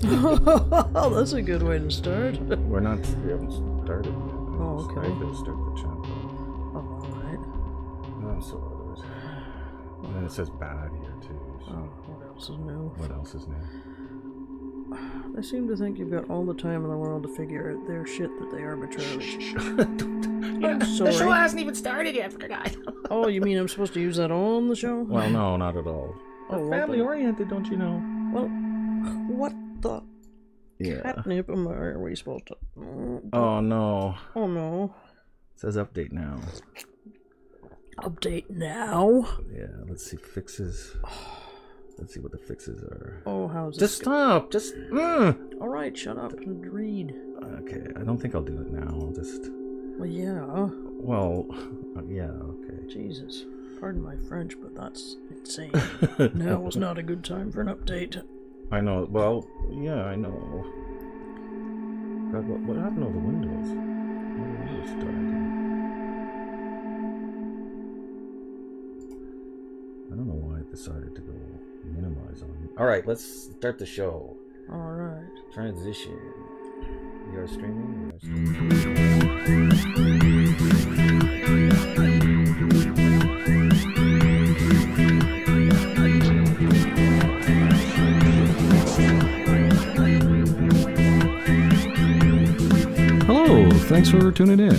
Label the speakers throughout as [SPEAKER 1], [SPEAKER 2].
[SPEAKER 1] Oh, that's a good way to start.
[SPEAKER 2] We haven't started yet.
[SPEAKER 1] Oh, okay.
[SPEAKER 2] I have to start the channel.
[SPEAKER 1] Oh, alright.
[SPEAKER 2] Oh, so others. And then it says bad here too. So.
[SPEAKER 1] Oh, what else is new?
[SPEAKER 2] What else is new?
[SPEAKER 1] They seem to think you've got all the time in the world to figure out their shit that they arbitrarily. I'm sorry.
[SPEAKER 3] The show hasn't even started yet, for God.
[SPEAKER 1] Oh, you mean I'm supposed to use that on the show?
[SPEAKER 2] Well, no, not at all.
[SPEAKER 1] Oh,
[SPEAKER 2] Family oriented, don't you know?
[SPEAKER 1] Well, what the
[SPEAKER 2] Yeah.
[SPEAKER 1] catnip are we supposed to...
[SPEAKER 2] Oh no.
[SPEAKER 1] Oh no.
[SPEAKER 2] It says update now.
[SPEAKER 1] Update now?
[SPEAKER 2] Yeah, let's see fixes. Let's see what the fixes are.
[SPEAKER 1] Oh, how's this?
[SPEAKER 2] Just stop. Just.
[SPEAKER 1] Alright, shut up and read.
[SPEAKER 2] Okay, I don't think I'll do it now. I'll just.
[SPEAKER 1] Well, yeah.
[SPEAKER 2] Well, yeah. Okay.
[SPEAKER 1] Jesus. Pardon my French, but that's insane. Now was not a good time for an update.
[SPEAKER 2] I know. Well, yeah, I know. God, what happened to all the windows? All the windows died. I don't know why I decided to go minimize on. All right, let's start the show.
[SPEAKER 1] All right.
[SPEAKER 2] Transition. We are streaming. Hello, thanks for tuning in.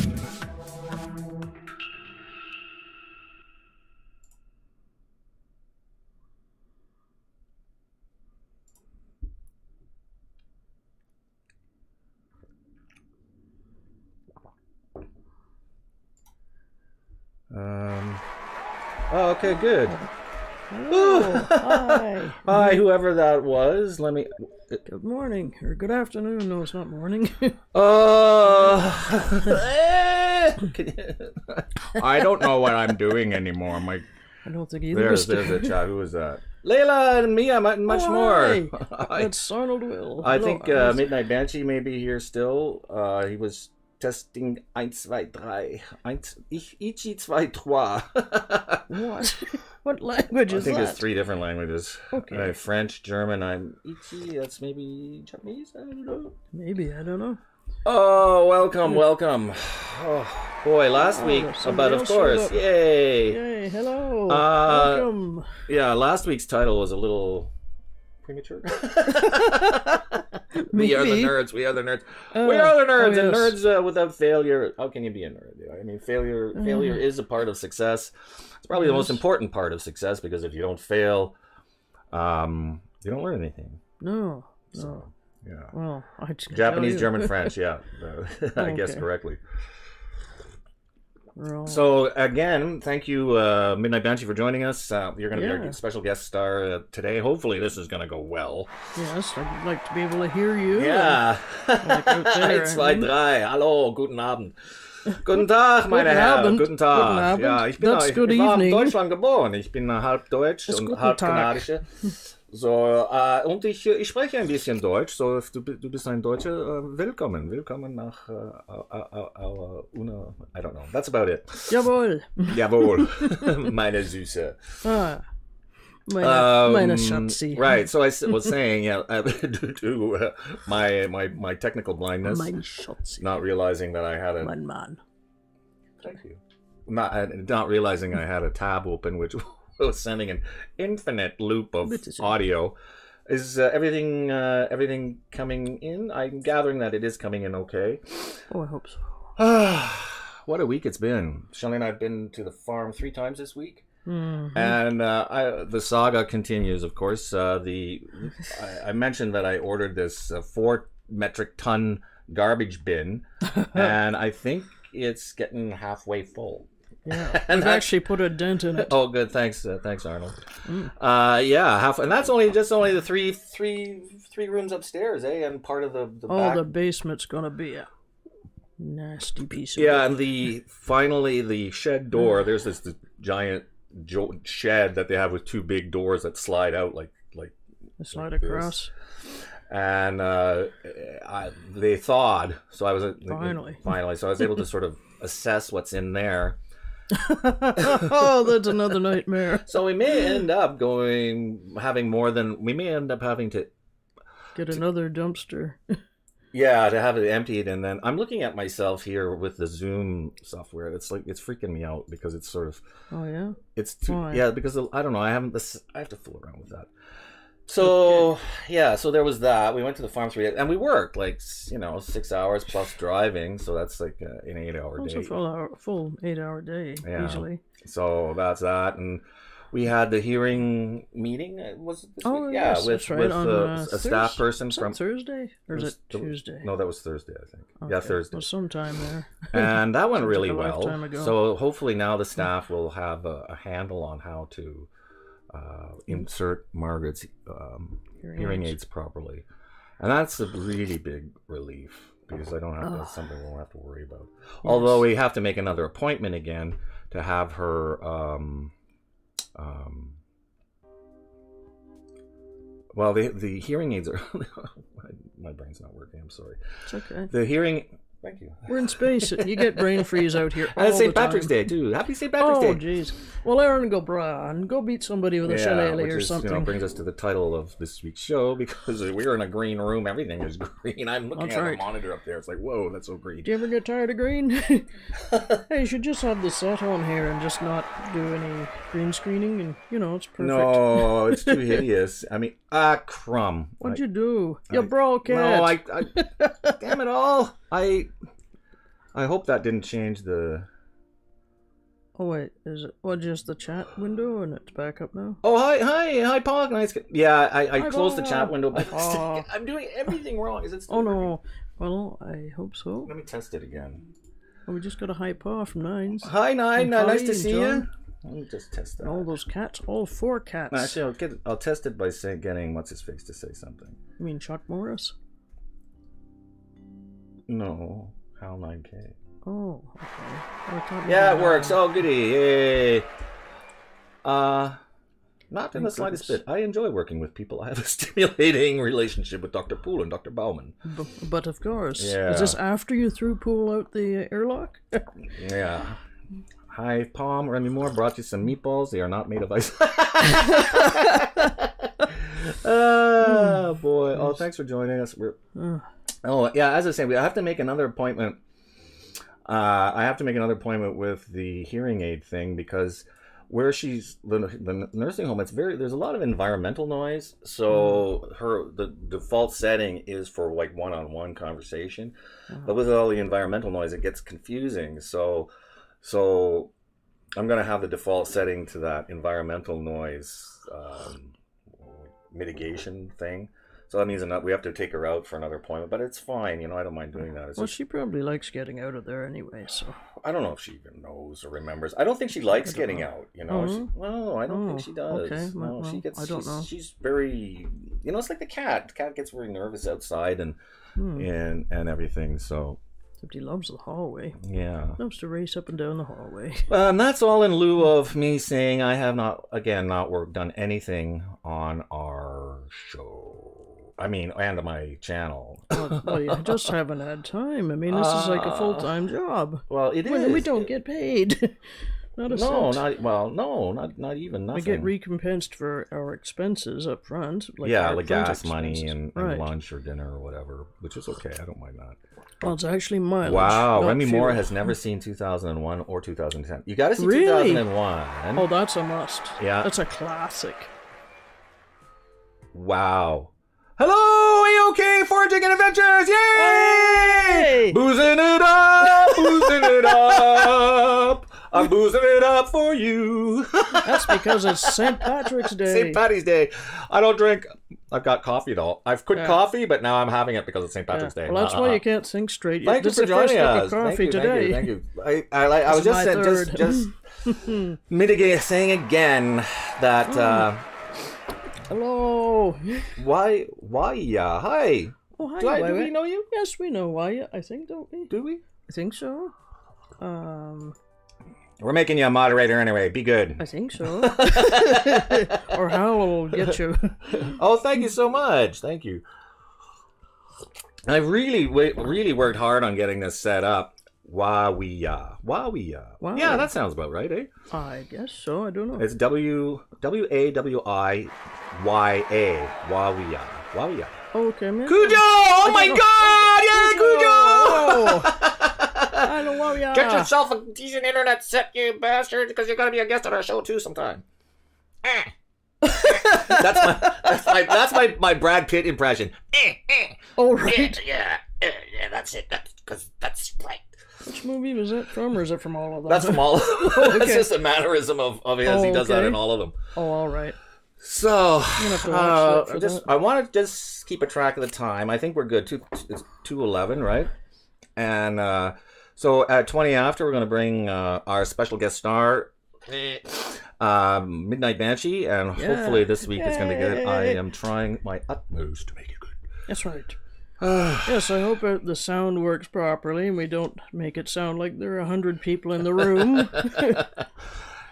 [SPEAKER 2] Oh, okay, good.
[SPEAKER 1] Hello. Hi.
[SPEAKER 2] Hi, whoever that was. Let me.
[SPEAKER 1] Good morning. Or good afternoon. No, it's not morning.
[SPEAKER 2] I don't know what I'm doing anymore. My
[SPEAKER 1] I don't think either of us
[SPEAKER 2] there's
[SPEAKER 1] do.
[SPEAKER 2] a chat. Who was that? Layla and Mia, much
[SPEAKER 1] Oh,
[SPEAKER 2] more.
[SPEAKER 1] hi. That's Arnold Will.
[SPEAKER 2] I
[SPEAKER 1] Hello,
[SPEAKER 2] think
[SPEAKER 1] Arnold.
[SPEAKER 2] Midnight Banshee may be here still. He was testing 1, 2, 3. Ichi, 2, 3.
[SPEAKER 1] What? What language
[SPEAKER 2] I
[SPEAKER 1] is
[SPEAKER 2] think
[SPEAKER 1] that?
[SPEAKER 2] there's 3 different languages.
[SPEAKER 1] Okay.
[SPEAKER 2] French, German. I'm Ichi. That's maybe Japanese. I don't know.
[SPEAKER 1] Maybe, I don't know.
[SPEAKER 2] Oh, welcome. Oh, boy, last week,
[SPEAKER 1] somebody
[SPEAKER 2] but of
[SPEAKER 1] else showed
[SPEAKER 2] course,
[SPEAKER 1] up.
[SPEAKER 2] yay.
[SPEAKER 1] Yay, hello.
[SPEAKER 2] Uh,
[SPEAKER 1] Welcome.
[SPEAKER 2] Yeah, last week's title was a little premature. We are the
[SPEAKER 1] Maybe.
[SPEAKER 2] nerds. We are the nerds. We are the nerds,
[SPEAKER 1] oh,
[SPEAKER 2] and
[SPEAKER 1] yes.
[SPEAKER 2] nerds without failure. How can you be a nerd? I mean, failure is a part of success. It's probably the most
[SPEAKER 1] Yes.
[SPEAKER 2] important part of success because if you don't fail, you don't learn anything.
[SPEAKER 1] No.
[SPEAKER 2] So, yeah.
[SPEAKER 1] Well, I just
[SPEAKER 2] Japanese,
[SPEAKER 1] tell you.
[SPEAKER 2] German, French. Yeah, I guess
[SPEAKER 1] Okay.
[SPEAKER 2] correctly.
[SPEAKER 1] We're all-
[SPEAKER 2] So again, thank you, Midnight Banshee, for joining us. You're going to be
[SPEAKER 1] Yeah.
[SPEAKER 2] our special guest star today. Hopefully, this is going to go well.
[SPEAKER 1] Yes, I'd like to be able to hear you.
[SPEAKER 2] Ja.
[SPEAKER 1] Like out there,
[SPEAKER 2] 1, 2,
[SPEAKER 1] I mean.
[SPEAKER 2] 3. Hallo, guten Abend. Guten Tag, meine
[SPEAKER 1] Guten
[SPEAKER 2] Herren.
[SPEAKER 1] Abend.
[SPEAKER 2] Guten Tag.
[SPEAKER 1] Guten Abend.
[SPEAKER 2] Ja, ich
[SPEAKER 1] That's good
[SPEAKER 2] war in
[SPEAKER 1] evening.
[SPEAKER 2] Deutschland geboren. Ich bin halb Deutsch
[SPEAKER 1] Das ist
[SPEAKER 2] und
[SPEAKER 1] guten
[SPEAKER 2] halb
[SPEAKER 1] Tag.
[SPEAKER 2] Kanadische. So, und ich spreche ein bisschen Deutsch. So, du bist ein Deutscher. Willkommen. Willkommen nach our I don't know. That's about it.
[SPEAKER 1] Jawohl.
[SPEAKER 2] Jawohl, meine Süße.
[SPEAKER 1] Ah, meine
[SPEAKER 2] Um,
[SPEAKER 1] Schatzi.
[SPEAKER 2] Right, so I was saying, yeah, due to my technical blindness,
[SPEAKER 1] Mein Schatzi.
[SPEAKER 2] not realizing that I had a
[SPEAKER 1] Mein Mann.
[SPEAKER 2] thank you, not realizing I had a tab open, which was sending an infinite loop of
[SPEAKER 1] Bitte schön.
[SPEAKER 2] audio. Is everything coming in? I'm gathering that it is coming in okay.
[SPEAKER 1] Oh, I hope so.
[SPEAKER 2] What a week it's been. Shelley and I have been to the farm 3 times this week.
[SPEAKER 1] Mhm.
[SPEAKER 2] And the saga continues, of course. I mentioned that I ordered this 4 metric ton garbage bin, and I think it's getting halfway full.
[SPEAKER 1] Yeah,
[SPEAKER 2] And
[SPEAKER 1] I've
[SPEAKER 2] that's-
[SPEAKER 1] actually put a dent in it.
[SPEAKER 2] Oh, good. Thanks, Arnold. Yeah, half, and that's only the three rooms upstairs, and part of the back.
[SPEAKER 1] The basement's gonna be a nasty piece of
[SPEAKER 2] Yeah, and the shed door. There's this giant shed that they have with 2 big doors that slide out like
[SPEAKER 1] slide
[SPEAKER 2] like this.
[SPEAKER 1] across.
[SPEAKER 2] And they thawed, so I was
[SPEAKER 1] Finally.
[SPEAKER 2] so I was able to sort of assess what's in there.
[SPEAKER 1] Oh, that's another nightmare.
[SPEAKER 2] So we may end up having to
[SPEAKER 1] Get another dumpster.
[SPEAKER 2] Yeah, to have it emptied, and then I'm looking at myself here with the Zoom software. It's like it's freaking me out because it's sort of.
[SPEAKER 1] Oh yeah.
[SPEAKER 2] It's too.
[SPEAKER 1] Why?
[SPEAKER 2] Yeah, because I don't know. I haven't. I have to fool around with that. So yeah, so there was that. We went to the farm 3 days, and we worked like 6 hours plus driving. So that's like an 8-hour
[SPEAKER 1] That's
[SPEAKER 2] day.
[SPEAKER 1] a full 8-hour day easily.
[SPEAKER 2] So that's that, and we had the hearing meeting. Was it this week? Yeah,
[SPEAKER 1] yes,
[SPEAKER 2] with
[SPEAKER 1] right.
[SPEAKER 2] a staff person from
[SPEAKER 1] Thursday or is it Tuesday?
[SPEAKER 2] No, that was Thursday, I think.
[SPEAKER 1] Okay.
[SPEAKER 2] Yeah, Thursday.
[SPEAKER 1] Well, sometime there.
[SPEAKER 2] And that went really
[SPEAKER 1] like a
[SPEAKER 2] well.
[SPEAKER 1] lifetime ago.
[SPEAKER 2] So hopefully now the staff will have a handle on how to insert Margaret's hearing aids properly, and that's a really big relief because I don't have that's something we won't have to worry about. Yes. Although we have to make another appointment again to have her. Well, the hearing aids are. My brain's not working. I'm sorry.
[SPEAKER 1] It's okay.
[SPEAKER 2] The hearing. Thank you.
[SPEAKER 1] We're in space. You get brain freeze out here.
[SPEAKER 2] And it's St. Patrick's Day too. Happy St. Patrick's Day.
[SPEAKER 1] Oh, jeez. Well, Aaron, go Brian. Go beat somebody with a shillelagh or something.
[SPEAKER 2] Brings us to the title of this week's show because we're in a green room. Everything is green. I'm looking at the monitor up there. It's like, whoa, that's so green.
[SPEAKER 1] Do you ever get tired of green? Hey, you should just have the set on here and just not do any green screening, and it's perfect.
[SPEAKER 2] No, it's too hideous. I mean, crumb.
[SPEAKER 1] What'd you do? You broke it.
[SPEAKER 2] No, I damn it all. I hope that didn't change the.
[SPEAKER 1] Oh wait, is it just the chat window and it's back up now?
[SPEAKER 2] Oh hi Paul. Nice. Yeah, I closed the chat window by mistake.
[SPEAKER 1] Oh.
[SPEAKER 2] I'm doing everything wrong. Is it still?
[SPEAKER 1] Oh no. Well, I hope so.
[SPEAKER 2] Let me test it again.
[SPEAKER 1] Well, we just got a hi Paw from Nines.
[SPEAKER 2] Hi Nine, nice to see you. Let me just test that.
[SPEAKER 1] And all those cats, all 4 cats.
[SPEAKER 2] No, actually, I'll test it by getting what's his face to say something.
[SPEAKER 1] You mean Chuck Morris?
[SPEAKER 2] No. Hal 9K.
[SPEAKER 1] Oh, okay.
[SPEAKER 2] Yeah, it works. Oh, goody. Yay. Not in the slightest bit. I enjoy working with people. I have a stimulating relationship with Dr. Poole and Dr. Bauman.
[SPEAKER 1] But of course.
[SPEAKER 2] Yeah.
[SPEAKER 1] Is this after you threw Poole out the airlock?
[SPEAKER 2] Yeah. Hi, Palm. Remy Moore brought you some meatballs. They are not made of ice. Oh, boy. Oh, thanks for joining us. Oh, yeah, as I say, I have to make another appointment. I have to make another appointment with the hearing aid thing because where she's the nursing home, there's a lot of environmental noise. So the default setting is for like one-on-one conversation, but with all the environmental noise, it gets confusing. So I'm gonna have the default setting to that environmental noise mitigation thing. So that means we have to take her out for another appointment, but it's fine. I don't mind doing that.
[SPEAKER 1] She probably likes getting out of there anyway, so.
[SPEAKER 2] I don't know if she even knows or remembers. I don't think she likes getting out, No, I don't think she does.
[SPEAKER 1] Okay.
[SPEAKER 2] No, she gets,
[SPEAKER 1] I don't know.
[SPEAKER 2] She's very, it's like the cat. The cat gets very nervous outside and everything, so.
[SPEAKER 1] Except he loves the hallway.
[SPEAKER 2] Yeah.
[SPEAKER 1] Loves to race up and down the hallway.
[SPEAKER 2] And that's all in lieu of me saying I have not done anything on our show. I mean, and my channel.
[SPEAKER 1] Well, you just haven't had time. I mean, this is like a full-time job.
[SPEAKER 2] Well, it is.
[SPEAKER 1] We don't get paid. Not a cent.
[SPEAKER 2] Not even nothing.
[SPEAKER 1] We get recompensed for our expenses up front.
[SPEAKER 2] Like gas money and lunch or dinner or whatever, which is okay. I don't mind that.
[SPEAKER 1] Well, it's actually mileage.
[SPEAKER 2] Wow, Remy Moore has never seen 2001 or 2010. You got to see 2001.
[SPEAKER 1] Oh, that's a must.
[SPEAKER 2] Yeah.
[SPEAKER 1] That's a classic.
[SPEAKER 2] Wow. Hello, AOK Foraging and Adventures! Yay!
[SPEAKER 1] Hey!
[SPEAKER 2] Boozing it up, boozing it up. I'm boozing it up for you.
[SPEAKER 1] That's because it's St. Patrick's Day.
[SPEAKER 2] St. Patty's Day. I don't drink. I've got coffee though. I've quit coffee, but now I'm having it because it's St. Patrick's Day.
[SPEAKER 1] Well, that's why you can't think straight.
[SPEAKER 2] Thank you for joining us.
[SPEAKER 1] Thank you.
[SPEAKER 2] I was just saying again that.
[SPEAKER 1] Hello.
[SPEAKER 2] Why? Hi.
[SPEAKER 1] Oh, hi.
[SPEAKER 2] Do we know you?
[SPEAKER 1] Yes, we know why. I think, don't we?
[SPEAKER 2] Do we?
[SPEAKER 1] I think so.
[SPEAKER 2] We're making you a moderator anyway. Be good.
[SPEAKER 1] I think so. Or Hal will get you.
[SPEAKER 2] Oh, thank you so much. Thank you. I really worked hard on getting this set up. Wah-wee-ya. Yeah, that sounds about right, eh?
[SPEAKER 1] I guess so. I don't know.
[SPEAKER 2] It's W-A-W-I-Y-A. Wah-wee-ya. Wow, yeah.
[SPEAKER 1] Okay, man.
[SPEAKER 2] Cujo! Oh my God! Yeah, Cujo!
[SPEAKER 1] I don't know, yeah.
[SPEAKER 3] Get yourself a decent internet set, you bastard, because you're gonna be a guest on our show too sometime.
[SPEAKER 2] That's my Brad Pitt impression.
[SPEAKER 1] Oh, right.
[SPEAKER 3] Yeah, that's it. Because that's right.
[SPEAKER 1] Which movie was that from, or is it from all of them?
[SPEAKER 2] That's from all of them.
[SPEAKER 1] Okay.
[SPEAKER 2] That's just a mannerism of his. He does that in all of them.
[SPEAKER 1] Oh, all right.
[SPEAKER 2] So,
[SPEAKER 1] I'm gonna have to watch that for
[SPEAKER 2] I want to just keep a track of the time. I think we're good. It's 2:11, right? And so at 20 after, we're going to bring our special guest star, Midnight Banshee, and hopefully this week it's going to get it. I am trying my utmost to make it good.
[SPEAKER 1] That's right. Yes, I hope the sound works properly and we don't make it sound like there are 100 people in the room.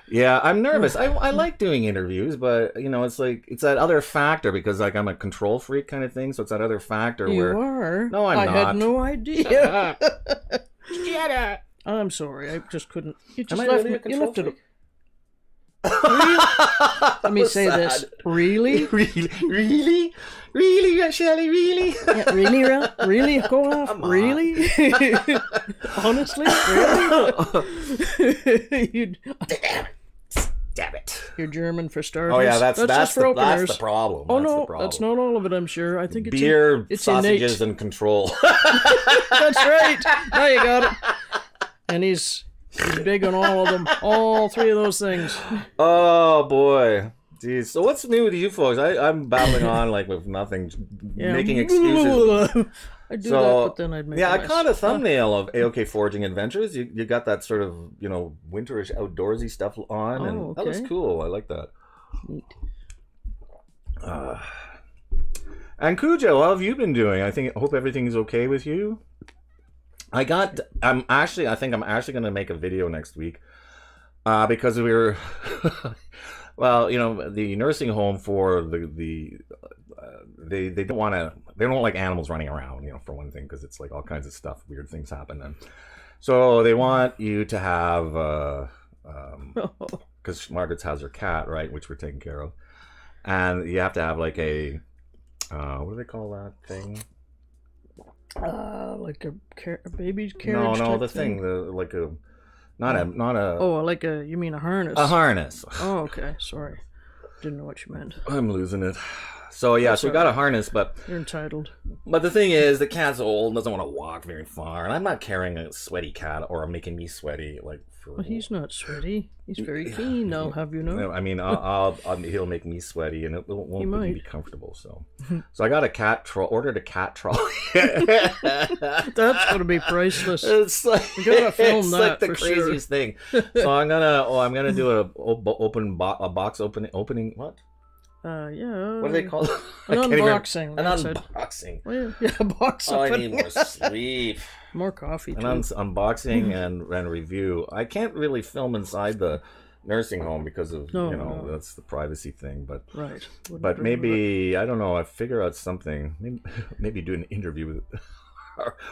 [SPEAKER 2] Yeah, I'm nervous. I like doing interviews, but you know, it's that other factor because like I'm a control freak kind of thing. So it's that other factor
[SPEAKER 1] You
[SPEAKER 2] where
[SPEAKER 1] are?
[SPEAKER 2] No, I'm
[SPEAKER 1] I
[SPEAKER 2] not.
[SPEAKER 1] had no idea.
[SPEAKER 3] Shut up.
[SPEAKER 1] I'm sorry, I just couldn't. You just
[SPEAKER 2] Am I
[SPEAKER 1] left
[SPEAKER 2] really a
[SPEAKER 1] me. You
[SPEAKER 2] control
[SPEAKER 1] left it.
[SPEAKER 2] freak?
[SPEAKER 1] Let me say
[SPEAKER 2] Sad.
[SPEAKER 1] this. Really?
[SPEAKER 2] really, Shelley, really.
[SPEAKER 1] Yeah, really? Go off.
[SPEAKER 2] Come on.
[SPEAKER 1] Really? Honestly, really?
[SPEAKER 3] Damn it.
[SPEAKER 1] You're German for starters.
[SPEAKER 2] Oh yeah, that's
[SPEAKER 1] just for openers.
[SPEAKER 2] the problem.
[SPEAKER 1] Oh
[SPEAKER 2] That's
[SPEAKER 1] no,
[SPEAKER 2] the problem.
[SPEAKER 1] that's not all of it. I'm sure. I think it's
[SPEAKER 2] Beer,
[SPEAKER 1] it's
[SPEAKER 2] sausages,
[SPEAKER 1] innate.
[SPEAKER 2] and control.
[SPEAKER 1] That's right. Now you got it. And he's big on all of them. All three of those things.
[SPEAKER 2] Oh boy. Jeez. So what's new with you folks? I'm babbling on like with nothing,
[SPEAKER 1] Yeah.
[SPEAKER 2] making excuses.
[SPEAKER 1] I do
[SPEAKER 2] So,
[SPEAKER 1] that, but then I'd make
[SPEAKER 2] Yeah,
[SPEAKER 1] a
[SPEAKER 2] I
[SPEAKER 1] mess.
[SPEAKER 2] caught a thumbnail of AOK Forging Adventures. You got that sort of, you know, winterish outdoorsy stuff on, and that looks
[SPEAKER 1] okay.
[SPEAKER 2] cool. I like that.
[SPEAKER 1] Neat.
[SPEAKER 2] And Cujo, how have you been doing? I hope everything's okay with you. I think I'm actually going to make a video next week because we were well, you know, the nursing home for they don't like animals running around, you know, for one thing, because it's like all kinds of stuff, weird things happen, and so they want you to have because Margaret's has her cat, right, which we're taking care of, and you have to have like a what do they call that thing?
[SPEAKER 1] Like a baby's carriage.
[SPEAKER 2] No,
[SPEAKER 1] type
[SPEAKER 2] the thing, like a not a.
[SPEAKER 1] Oh, like you mean a harness?
[SPEAKER 2] A harness.
[SPEAKER 1] Oh, okay. Sorry, didn't know what you meant.
[SPEAKER 2] I'm losing it. So yeah, so we got a harness, but
[SPEAKER 1] You're entitled.
[SPEAKER 2] But the thing is, the cat's old and doesn't want to walk very far, and I'm not carrying a sweaty cat or making me sweaty. Like,
[SPEAKER 1] Well, he's not sweaty. He's very clean. I'll have you know.
[SPEAKER 2] No, I mean, he'll make me sweaty, and it won't
[SPEAKER 1] might.
[SPEAKER 2] be comfortable. So I got ordered a cat trolley.
[SPEAKER 1] That's gonna be priceless.
[SPEAKER 2] It's like
[SPEAKER 1] We gotta film
[SPEAKER 2] it's
[SPEAKER 1] that
[SPEAKER 2] like the
[SPEAKER 1] for
[SPEAKER 2] craziest thing. So I'm gonna do a box opening. What?
[SPEAKER 1] Yeah.
[SPEAKER 2] What do they call it?
[SPEAKER 1] An
[SPEAKER 2] I can't even-
[SPEAKER 1] unboxing.
[SPEAKER 2] An
[SPEAKER 1] that's it.
[SPEAKER 2] unboxing.
[SPEAKER 1] Well, yeah, box
[SPEAKER 2] Oh, I
[SPEAKER 1] opening.
[SPEAKER 2] need more sleep.
[SPEAKER 1] More coffee
[SPEAKER 2] An
[SPEAKER 1] too.
[SPEAKER 2] unboxing and review. I can't really film inside the nursing home because of
[SPEAKER 1] No.
[SPEAKER 2] that's the privacy thing. But
[SPEAKER 1] Right. Wouldn't
[SPEAKER 2] but
[SPEAKER 1] dream of it.
[SPEAKER 2] maybe I don't know. I figure out something. Maybe do an interview with.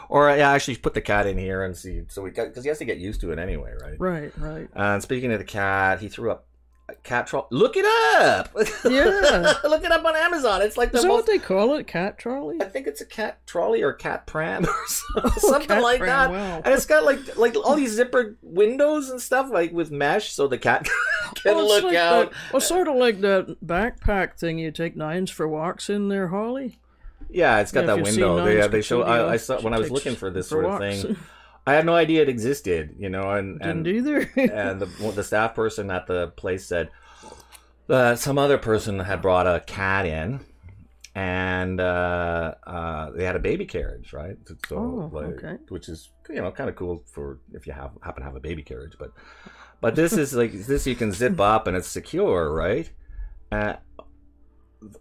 [SPEAKER 2] Or yeah, actually put the cat in here and see. So because he has to get used to it anyway, right?
[SPEAKER 1] Right.
[SPEAKER 2] And speaking of the cat, he threw up a cat trolley. Look it up.
[SPEAKER 1] Yeah.
[SPEAKER 2] Look it up on Amazon. It's like the
[SPEAKER 1] Is that what
[SPEAKER 2] most.
[SPEAKER 1] they call it? Cat trolley?
[SPEAKER 2] I think it's a cat trolley or cat pram or something
[SPEAKER 1] cat
[SPEAKER 2] like
[SPEAKER 1] pram,
[SPEAKER 2] that.
[SPEAKER 1] wow.
[SPEAKER 2] And it's got like all these zippered windows and stuff, like with mesh, so the cat can
[SPEAKER 1] Well, it's
[SPEAKER 2] look
[SPEAKER 1] like
[SPEAKER 2] out.
[SPEAKER 1] sort of like that backpack thing you take Nines for walks in there, Holly.
[SPEAKER 2] Yeah, it's got
[SPEAKER 1] Yeah,
[SPEAKER 2] that
[SPEAKER 1] if you've
[SPEAKER 2] window.
[SPEAKER 1] seen Nines
[SPEAKER 2] They show.
[SPEAKER 1] Studio,
[SPEAKER 2] I saw when I was
[SPEAKER 1] she
[SPEAKER 2] looking
[SPEAKER 1] takes
[SPEAKER 2] for this
[SPEAKER 1] for
[SPEAKER 2] sort of
[SPEAKER 1] walks.
[SPEAKER 2] thing. I had no idea it existed, you know, and
[SPEAKER 1] Didn't either.
[SPEAKER 2] and the staff person at the place said some other person had brought a cat in, and they had a baby carriage, right? So,
[SPEAKER 1] okay.
[SPEAKER 2] Which is kind of cool for if you happen to have a baby carriage, but this is like this you can zip up and it's secure, right?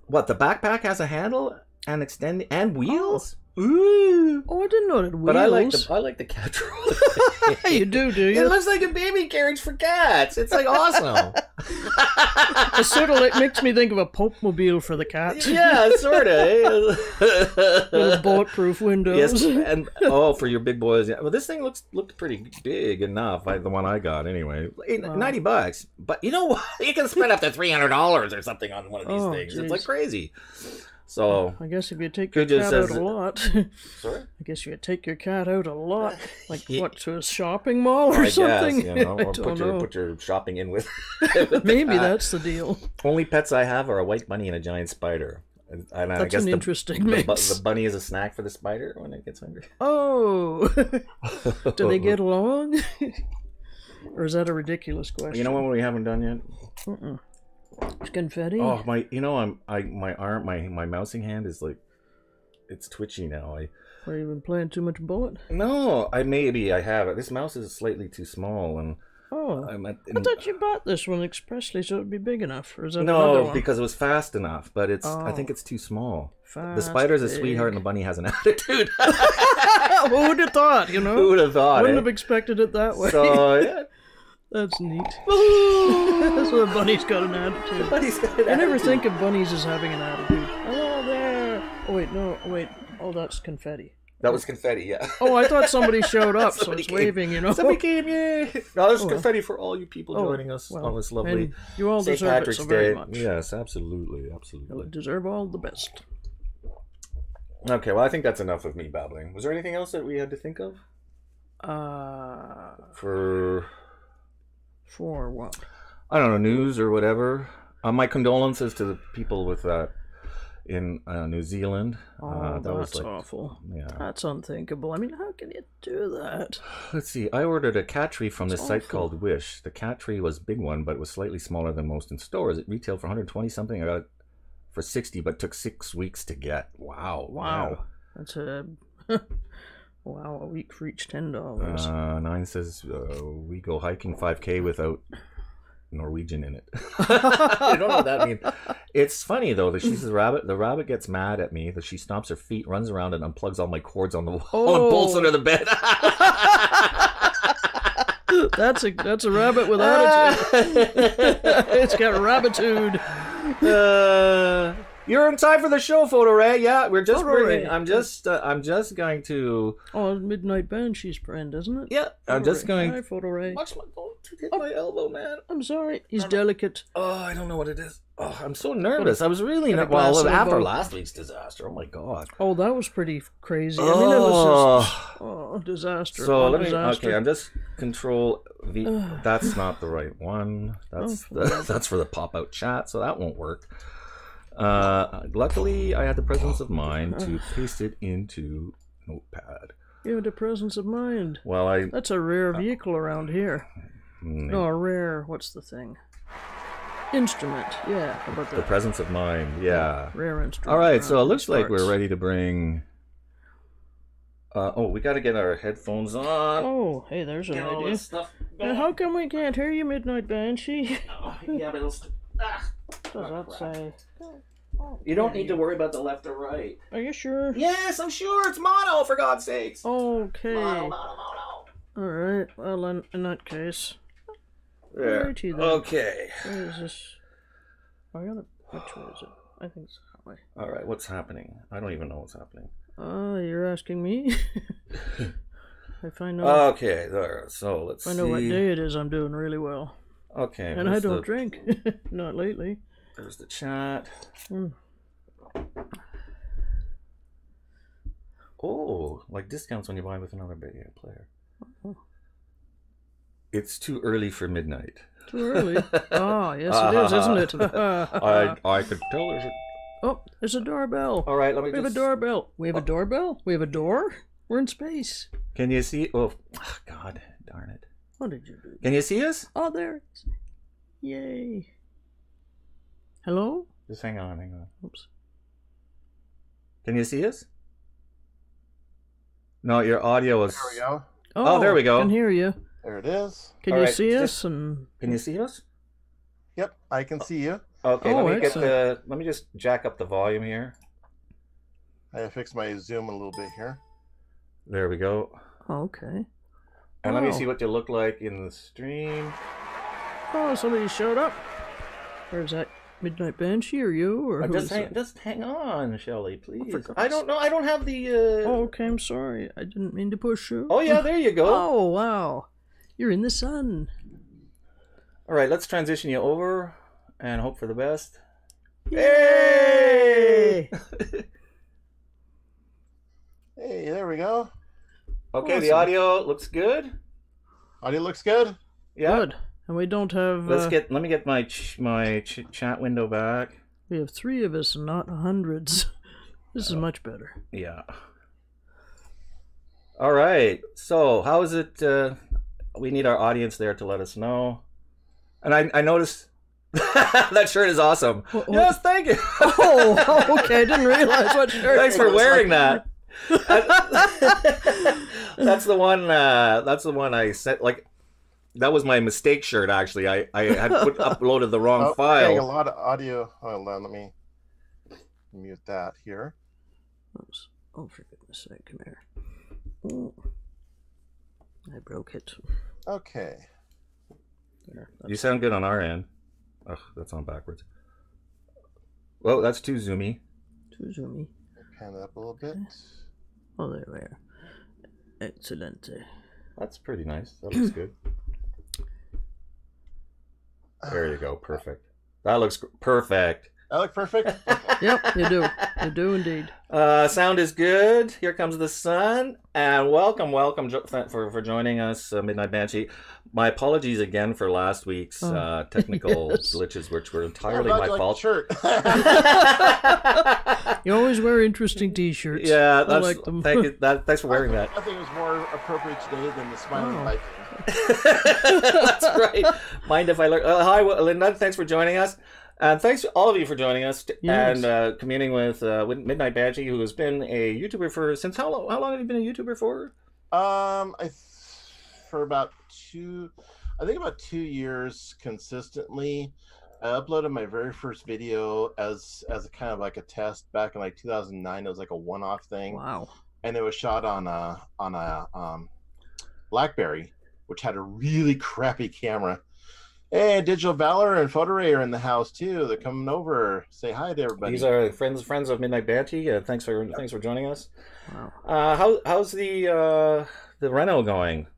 [SPEAKER 2] What, the backpack has a handle and extending and wheels? Ooh.
[SPEAKER 1] Oh, I didn't know it had wheels.
[SPEAKER 2] But I like the cat trolley.
[SPEAKER 1] You do
[SPEAKER 2] It
[SPEAKER 1] you?
[SPEAKER 2] looks like a baby carriage for cats. It's like awesome.
[SPEAKER 1] It sort of like makes me think of a Pope mobile for the cats.
[SPEAKER 2] Yeah, sort of.
[SPEAKER 1] Little bulletproof windows.
[SPEAKER 2] Yes, and for your big boys. Yeah. Well, this thing looked pretty big enough. The one I got anyway, $90. But you know what? You can spend up to $300 or something on one of these things.
[SPEAKER 1] Geez.
[SPEAKER 2] It's like crazy. So
[SPEAKER 1] I guess if you take your
[SPEAKER 2] Cujo
[SPEAKER 1] cat
[SPEAKER 2] says
[SPEAKER 1] out a lot.
[SPEAKER 2] sorry.
[SPEAKER 1] I guess you take your cat out a lot. Like what, to a shopping mall or
[SPEAKER 2] I
[SPEAKER 1] something?
[SPEAKER 2] guess, you know,
[SPEAKER 1] I
[SPEAKER 2] or
[SPEAKER 1] don't know.
[SPEAKER 2] put your shopping in with. with the
[SPEAKER 1] Maybe
[SPEAKER 2] cat.
[SPEAKER 1] that's the deal.
[SPEAKER 2] Only pets I have are a white bunny and a giant spider. And I
[SPEAKER 1] That's
[SPEAKER 2] guess
[SPEAKER 1] an
[SPEAKER 2] the,
[SPEAKER 1] interesting
[SPEAKER 2] the,
[SPEAKER 1] mix.
[SPEAKER 2] the bunny is a snack for the spider when it gets hungry.
[SPEAKER 1] Oh, do they get along? Or is that a ridiculous question?
[SPEAKER 2] You know what we haven't done yet?
[SPEAKER 1] Mm-mm. Confetti?
[SPEAKER 2] Oh my! You know, my arm, my mousing hand is like, it's twitchy now.
[SPEAKER 1] Are you been playing too much bullet?
[SPEAKER 2] No, I have it. This mouse is slightly too small, and
[SPEAKER 1] Oh,
[SPEAKER 2] I
[SPEAKER 1] thought you bought this one expressly so it'd be big enough, or is that another
[SPEAKER 2] no,
[SPEAKER 1] one?
[SPEAKER 2] because it was fast enough, but I
[SPEAKER 1] Oh.
[SPEAKER 2] think it's too small. The
[SPEAKER 1] Fast,
[SPEAKER 2] spider's a
[SPEAKER 1] big.
[SPEAKER 2] sweetheart, and the bunny has an attitude.
[SPEAKER 1] Who would have thought? You know,
[SPEAKER 2] Who would have thought?
[SPEAKER 1] wouldn't
[SPEAKER 2] Eh?
[SPEAKER 1] have expected it that way.
[SPEAKER 2] So yeah,
[SPEAKER 1] That's neat. So the bunny's got an attitude.
[SPEAKER 2] bunny's got an
[SPEAKER 1] I never
[SPEAKER 2] attitude.
[SPEAKER 1] think of bunnies as having an attitude. Hello there. Oh wait, no, wait. Oh, that's confetti.
[SPEAKER 2] That was confetti, yeah.
[SPEAKER 1] Oh, I thought somebody showed up, so
[SPEAKER 2] Somebody
[SPEAKER 1] it's
[SPEAKER 2] came.
[SPEAKER 1] waving. You know.
[SPEAKER 2] Somebody came, yeah. No, there's
[SPEAKER 1] Oh, well.
[SPEAKER 2] confetti for all you people
[SPEAKER 1] Oh,
[SPEAKER 2] joining us
[SPEAKER 1] well,
[SPEAKER 2] on this lovely
[SPEAKER 1] and you all
[SPEAKER 2] St.
[SPEAKER 1] deserve
[SPEAKER 2] Patrick's
[SPEAKER 1] it so very
[SPEAKER 2] Day.
[SPEAKER 1] much.
[SPEAKER 2] Yes, absolutely,
[SPEAKER 1] You
[SPEAKER 2] absolutely.
[SPEAKER 1] deserve all the best.
[SPEAKER 2] Okay, well, I think that's enough of me babbling. Was there anything else that we had to think of for?
[SPEAKER 1] For what?
[SPEAKER 2] I don't know, news or whatever. My condolences to the people with that in New Zealand.
[SPEAKER 1] Oh,
[SPEAKER 2] that was
[SPEAKER 1] that's awful.
[SPEAKER 2] Yeah.
[SPEAKER 1] That's unthinkable. I mean, how can you do that?
[SPEAKER 2] Let's see. I ordered a cat tree from this
[SPEAKER 1] That's
[SPEAKER 2] site
[SPEAKER 1] awful.
[SPEAKER 2] called Wish. The cat tree was a big one, but it was slightly smaller than most in stores. It retailed for 120 something. I got it for 60, but took 6 weeks to get. Wow.
[SPEAKER 1] Wow. That's a wow, a week for each $10.
[SPEAKER 2] 9 says we go hiking 5K without Norwegian in it. I don't know what that means. It's funny though that she's a rabbit. The rabbit gets mad at me that she stomps her feet, runs around, and unplugs all my cords on the wall and bolts under the bed.
[SPEAKER 1] That's a rabbit with attitude. It's got rabbitude.
[SPEAKER 2] You're in time for the show, Photo Ray. Yeah, we're just
[SPEAKER 1] Photo
[SPEAKER 2] bringing.
[SPEAKER 1] Ray.
[SPEAKER 2] I'm just going to.
[SPEAKER 1] Oh, Midnight Banshee's friend, isn't it?
[SPEAKER 2] Yeah, I'm
[SPEAKER 1] Photo
[SPEAKER 2] just
[SPEAKER 1] Ray.
[SPEAKER 2] going.
[SPEAKER 1] Hi, Photo Ray.
[SPEAKER 2] Watch my don't hit my elbow, man.
[SPEAKER 1] I'm sorry. He's delicate.
[SPEAKER 2] Oh, I don't know what it is. Oh, I'm so nervous. I was really
[SPEAKER 1] Got a
[SPEAKER 2] well
[SPEAKER 1] glass
[SPEAKER 2] after
[SPEAKER 1] elbow.
[SPEAKER 2] last week's disaster. Oh my god.
[SPEAKER 1] Oh, that was pretty crazy. I mean, it was just disaster.
[SPEAKER 2] So
[SPEAKER 1] upon
[SPEAKER 2] let me.
[SPEAKER 1] disaster.
[SPEAKER 2] Okay, I'm just control V. That's not the right one. That's that's for the pop out chat. So that won't work. Luckily, I had the presence of mind to paste it into Notepad.
[SPEAKER 1] You had the presence of mind.
[SPEAKER 2] Well,
[SPEAKER 1] That's a rare vehicle around here. No, a rare. What's the thing? Instrument. Yeah. How about
[SPEAKER 2] the
[SPEAKER 1] that?
[SPEAKER 2] presence of mind. Yeah.
[SPEAKER 1] Rare instrument.
[SPEAKER 2] All right. So it
[SPEAKER 1] around
[SPEAKER 2] looks
[SPEAKER 1] these
[SPEAKER 2] like
[SPEAKER 1] parts.
[SPEAKER 2] we're ready to bring. We got to get our headphones on.
[SPEAKER 1] Oh, hey, there's an
[SPEAKER 2] Get all
[SPEAKER 1] idea.
[SPEAKER 2] this stuff.
[SPEAKER 1] How come we can't hear you, Midnight Banshee?
[SPEAKER 2] Yeah, but it'll.
[SPEAKER 1] What does that say?
[SPEAKER 2] You don't need to worry about the left or right.
[SPEAKER 1] Are you sure?
[SPEAKER 2] Yes, I'm sure it's mono. For God's sakes.
[SPEAKER 1] Okay.
[SPEAKER 2] Mono.
[SPEAKER 1] All right. Well, in that case,
[SPEAKER 2] There.
[SPEAKER 1] Alrighty then.
[SPEAKER 2] Okay.
[SPEAKER 1] where is this? I got it. Which way is it? I think it's that way.
[SPEAKER 2] All right. What's happening? I don't even know what's happening.
[SPEAKER 1] You're asking me? If I know,
[SPEAKER 2] Okay. There. So let's
[SPEAKER 1] if I know
[SPEAKER 2] see.
[SPEAKER 1] what day it is, I'm doing really well.
[SPEAKER 2] Okay.
[SPEAKER 1] And I
[SPEAKER 2] where's
[SPEAKER 1] don't
[SPEAKER 2] the-
[SPEAKER 1] drink. Not lately.
[SPEAKER 2] There's the chat.
[SPEAKER 1] Hmm.
[SPEAKER 2] Oh, like discounts when you buy with another video player.
[SPEAKER 1] Oh.
[SPEAKER 2] It's too early for midnight.
[SPEAKER 1] Too early. Oh, yes it is, isn't it?
[SPEAKER 2] I could tell there's a...
[SPEAKER 1] Oh, there's a doorbell.
[SPEAKER 2] All right, let me
[SPEAKER 1] We have a
[SPEAKER 2] just...
[SPEAKER 1] doorbell. We have a doorbell? We have a door? We're in space.
[SPEAKER 2] Can you see... Oh, God darn it.
[SPEAKER 1] What did you do?
[SPEAKER 2] Can you see us?
[SPEAKER 1] Oh, there it is. Yay. Hello?
[SPEAKER 2] Just hang on.
[SPEAKER 1] Oops.
[SPEAKER 2] Can you see us? No, your audio is...
[SPEAKER 4] There we go.
[SPEAKER 2] Oh, there we go.
[SPEAKER 1] I can hear you.
[SPEAKER 4] There it is.
[SPEAKER 1] Can
[SPEAKER 2] All
[SPEAKER 1] you
[SPEAKER 2] right,
[SPEAKER 1] see
[SPEAKER 2] just-
[SPEAKER 1] us? And
[SPEAKER 2] Can you see us?
[SPEAKER 4] Yep, I can see you.
[SPEAKER 2] Okay,
[SPEAKER 1] Oh,
[SPEAKER 2] let me
[SPEAKER 1] excellent.
[SPEAKER 2] let me just jack up the volume here.
[SPEAKER 4] I fixed my zoom a little bit here.
[SPEAKER 2] There we go.
[SPEAKER 1] Okay.
[SPEAKER 2] And let me
[SPEAKER 1] Wow.
[SPEAKER 2] see what you look like in the stream.
[SPEAKER 1] Oh, somebody showed up. Where's that Midnight Banshee or you? Or who is that?
[SPEAKER 2] Just hang on, Shelley, please.
[SPEAKER 1] for God's
[SPEAKER 2] I don't know. I don't have the.
[SPEAKER 1] Oh, okay, I'm sorry. I didn't mean to push you.
[SPEAKER 2] Oh yeah, there you go.
[SPEAKER 1] Oh, wow. You're in the sun.
[SPEAKER 2] All right, let's transition you over and hope for the best.
[SPEAKER 1] Yay!
[SPEAKER 4] we go.
[SPEAKER 2] Okay, the
[SPEAKER 1] Awesome.
[SPEAKER 2] audio looks good.
[SPEAKER 4] Audio looks good.
[SPEAKER 2] Yeah.
[SPEAKER 1] Good. And we don't have.
[SPEAKER 2] Let me get my chat window back.
[SPEAKER 1] We have 3 of us, and not hundreds. This is much better.
[SPEAKER 2] Yeah. All right. So, how is it? We need our audience there to let us know. And I noticed that shirt is awesome.
[SPEAKER 1] What?
[SPEAKER 2] Yes, thank you.
[SPEAKER 1] Oh, okay. I didn't realize what shirt.
[SPEAKER 2] Thanks for wearing that. That's the one. That's the one I sent. Like, that was my mistake shirt. Actually, I had uploaded the wrong
[SPEAKER 4] Getting a
[SPEAKER 2] file.
[SPEAKER 4] lot of audio. Hold on, let me mute that here.
[SPEAKER 1] Oops. Oh, for goodness sake, come here. Oh. I broke it.
[SPEAKER 4] Okay.
[SPEAKER 1] There.
[SPEAKER 2] You sound good on our end. Ugh, that's on backwards. Well, that's too zoomy.
[SPEAKER 1] Too zoomy.
[SPEAKER 4] Pan it up a little bit.
[SPEAKER 1] Oh, there we are. Excellent.
[SPEAKER 2] That's pretty nice. That looks good. There you go. Perfect. That looks perfect.
[SPEAKER 4] I look perfect.
[SPEAKER 1] Yep, you do. You do indeed.
[SPEAKER 2] Sound is good. Here comes the sun. And welcome for joining us, Midnight Banshee. My apologies again for last week's technical
[SPEAKER 1] yes.
[SPEAKER 2] glitches, which were entirely my fault.
[SPEAKER 4] Shirt.
[SPEAKER 1] You always wear interesting T-shirts.
[SPEAKER 2] Yeah,
[SPEAKER 1] I like them.
[SPEAKER 2] Thank you. Thanks for wearing that.
[SPEAKER 4] I think it was more appropriate today than the smiling
[SPEAKER 1] Oh.
[SPEAKER 4] Viking.
[SPEAKER 2] That's right. Mind if I look? Hi, Linda. Thanks for joining us. And thanks to all of you for joining us
[SPEAKER 1] Yes.
[SPEAKER 2] and communing with Midnight Banshee, who has been a YouTuber since how long? How long have you been a YouTuber for?
[SPEAKER 4] For about 2 years consistently. I uploaded my very first video as a kind of like a test back in like 2009. It was like a one-off thing,
[SPEAKER 1] Wow.
[SPEAKER 4] and it was shot on a BlackBerry, which had a really crappy camera. Hey, Digital Valor and Photoray are in the house too. They're coming over. Say hi to everybody.
[SPEAKER 2] These are friends of Midnight Banshee. Thanks for joining us.
[SPEAKER 1] Wow.
[SPEAKER 2] How's the reno going?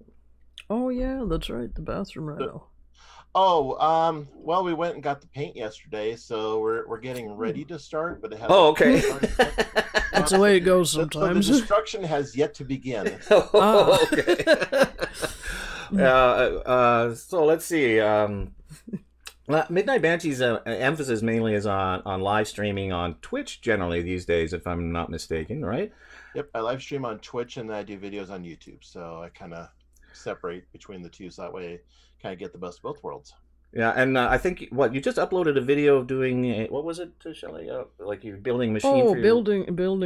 [SPEAKER 1] Oh yeah, that's right. The bathroom reno.
[SPEAKER 4] Oh, well, we went and got the paint yesterday, so we're getting ready to start, but it hasn't.
[SPEAKER 2] Oh, okay.
[SPEAKER 1] That's the way it goes
[SPEAKER 4] So the
[SPEAKER 1] sometimes.
[SPEAKER 4] destruction has yet to begin.
[SPEAKER 2] Oh, okay. So let's see. Midnight Banshee's emphasis mainly is on live streaming on Twitch generally these days, if I'm not mistaken, right?
[SPEAKER 4] Yep, I live stream on Twitch and then I do videos on YouTube, so I kind of separate between the two, so that way I kind of get the best of both worlds.
[SPEAKER 2] Yeah, and I think you just uploaded a video of doing what was it, Shelley? Like you're building a machine.
[SPEAKER 1] Oh,
[SPEAKER 2] for your...
[SPEAKER 1] doing a build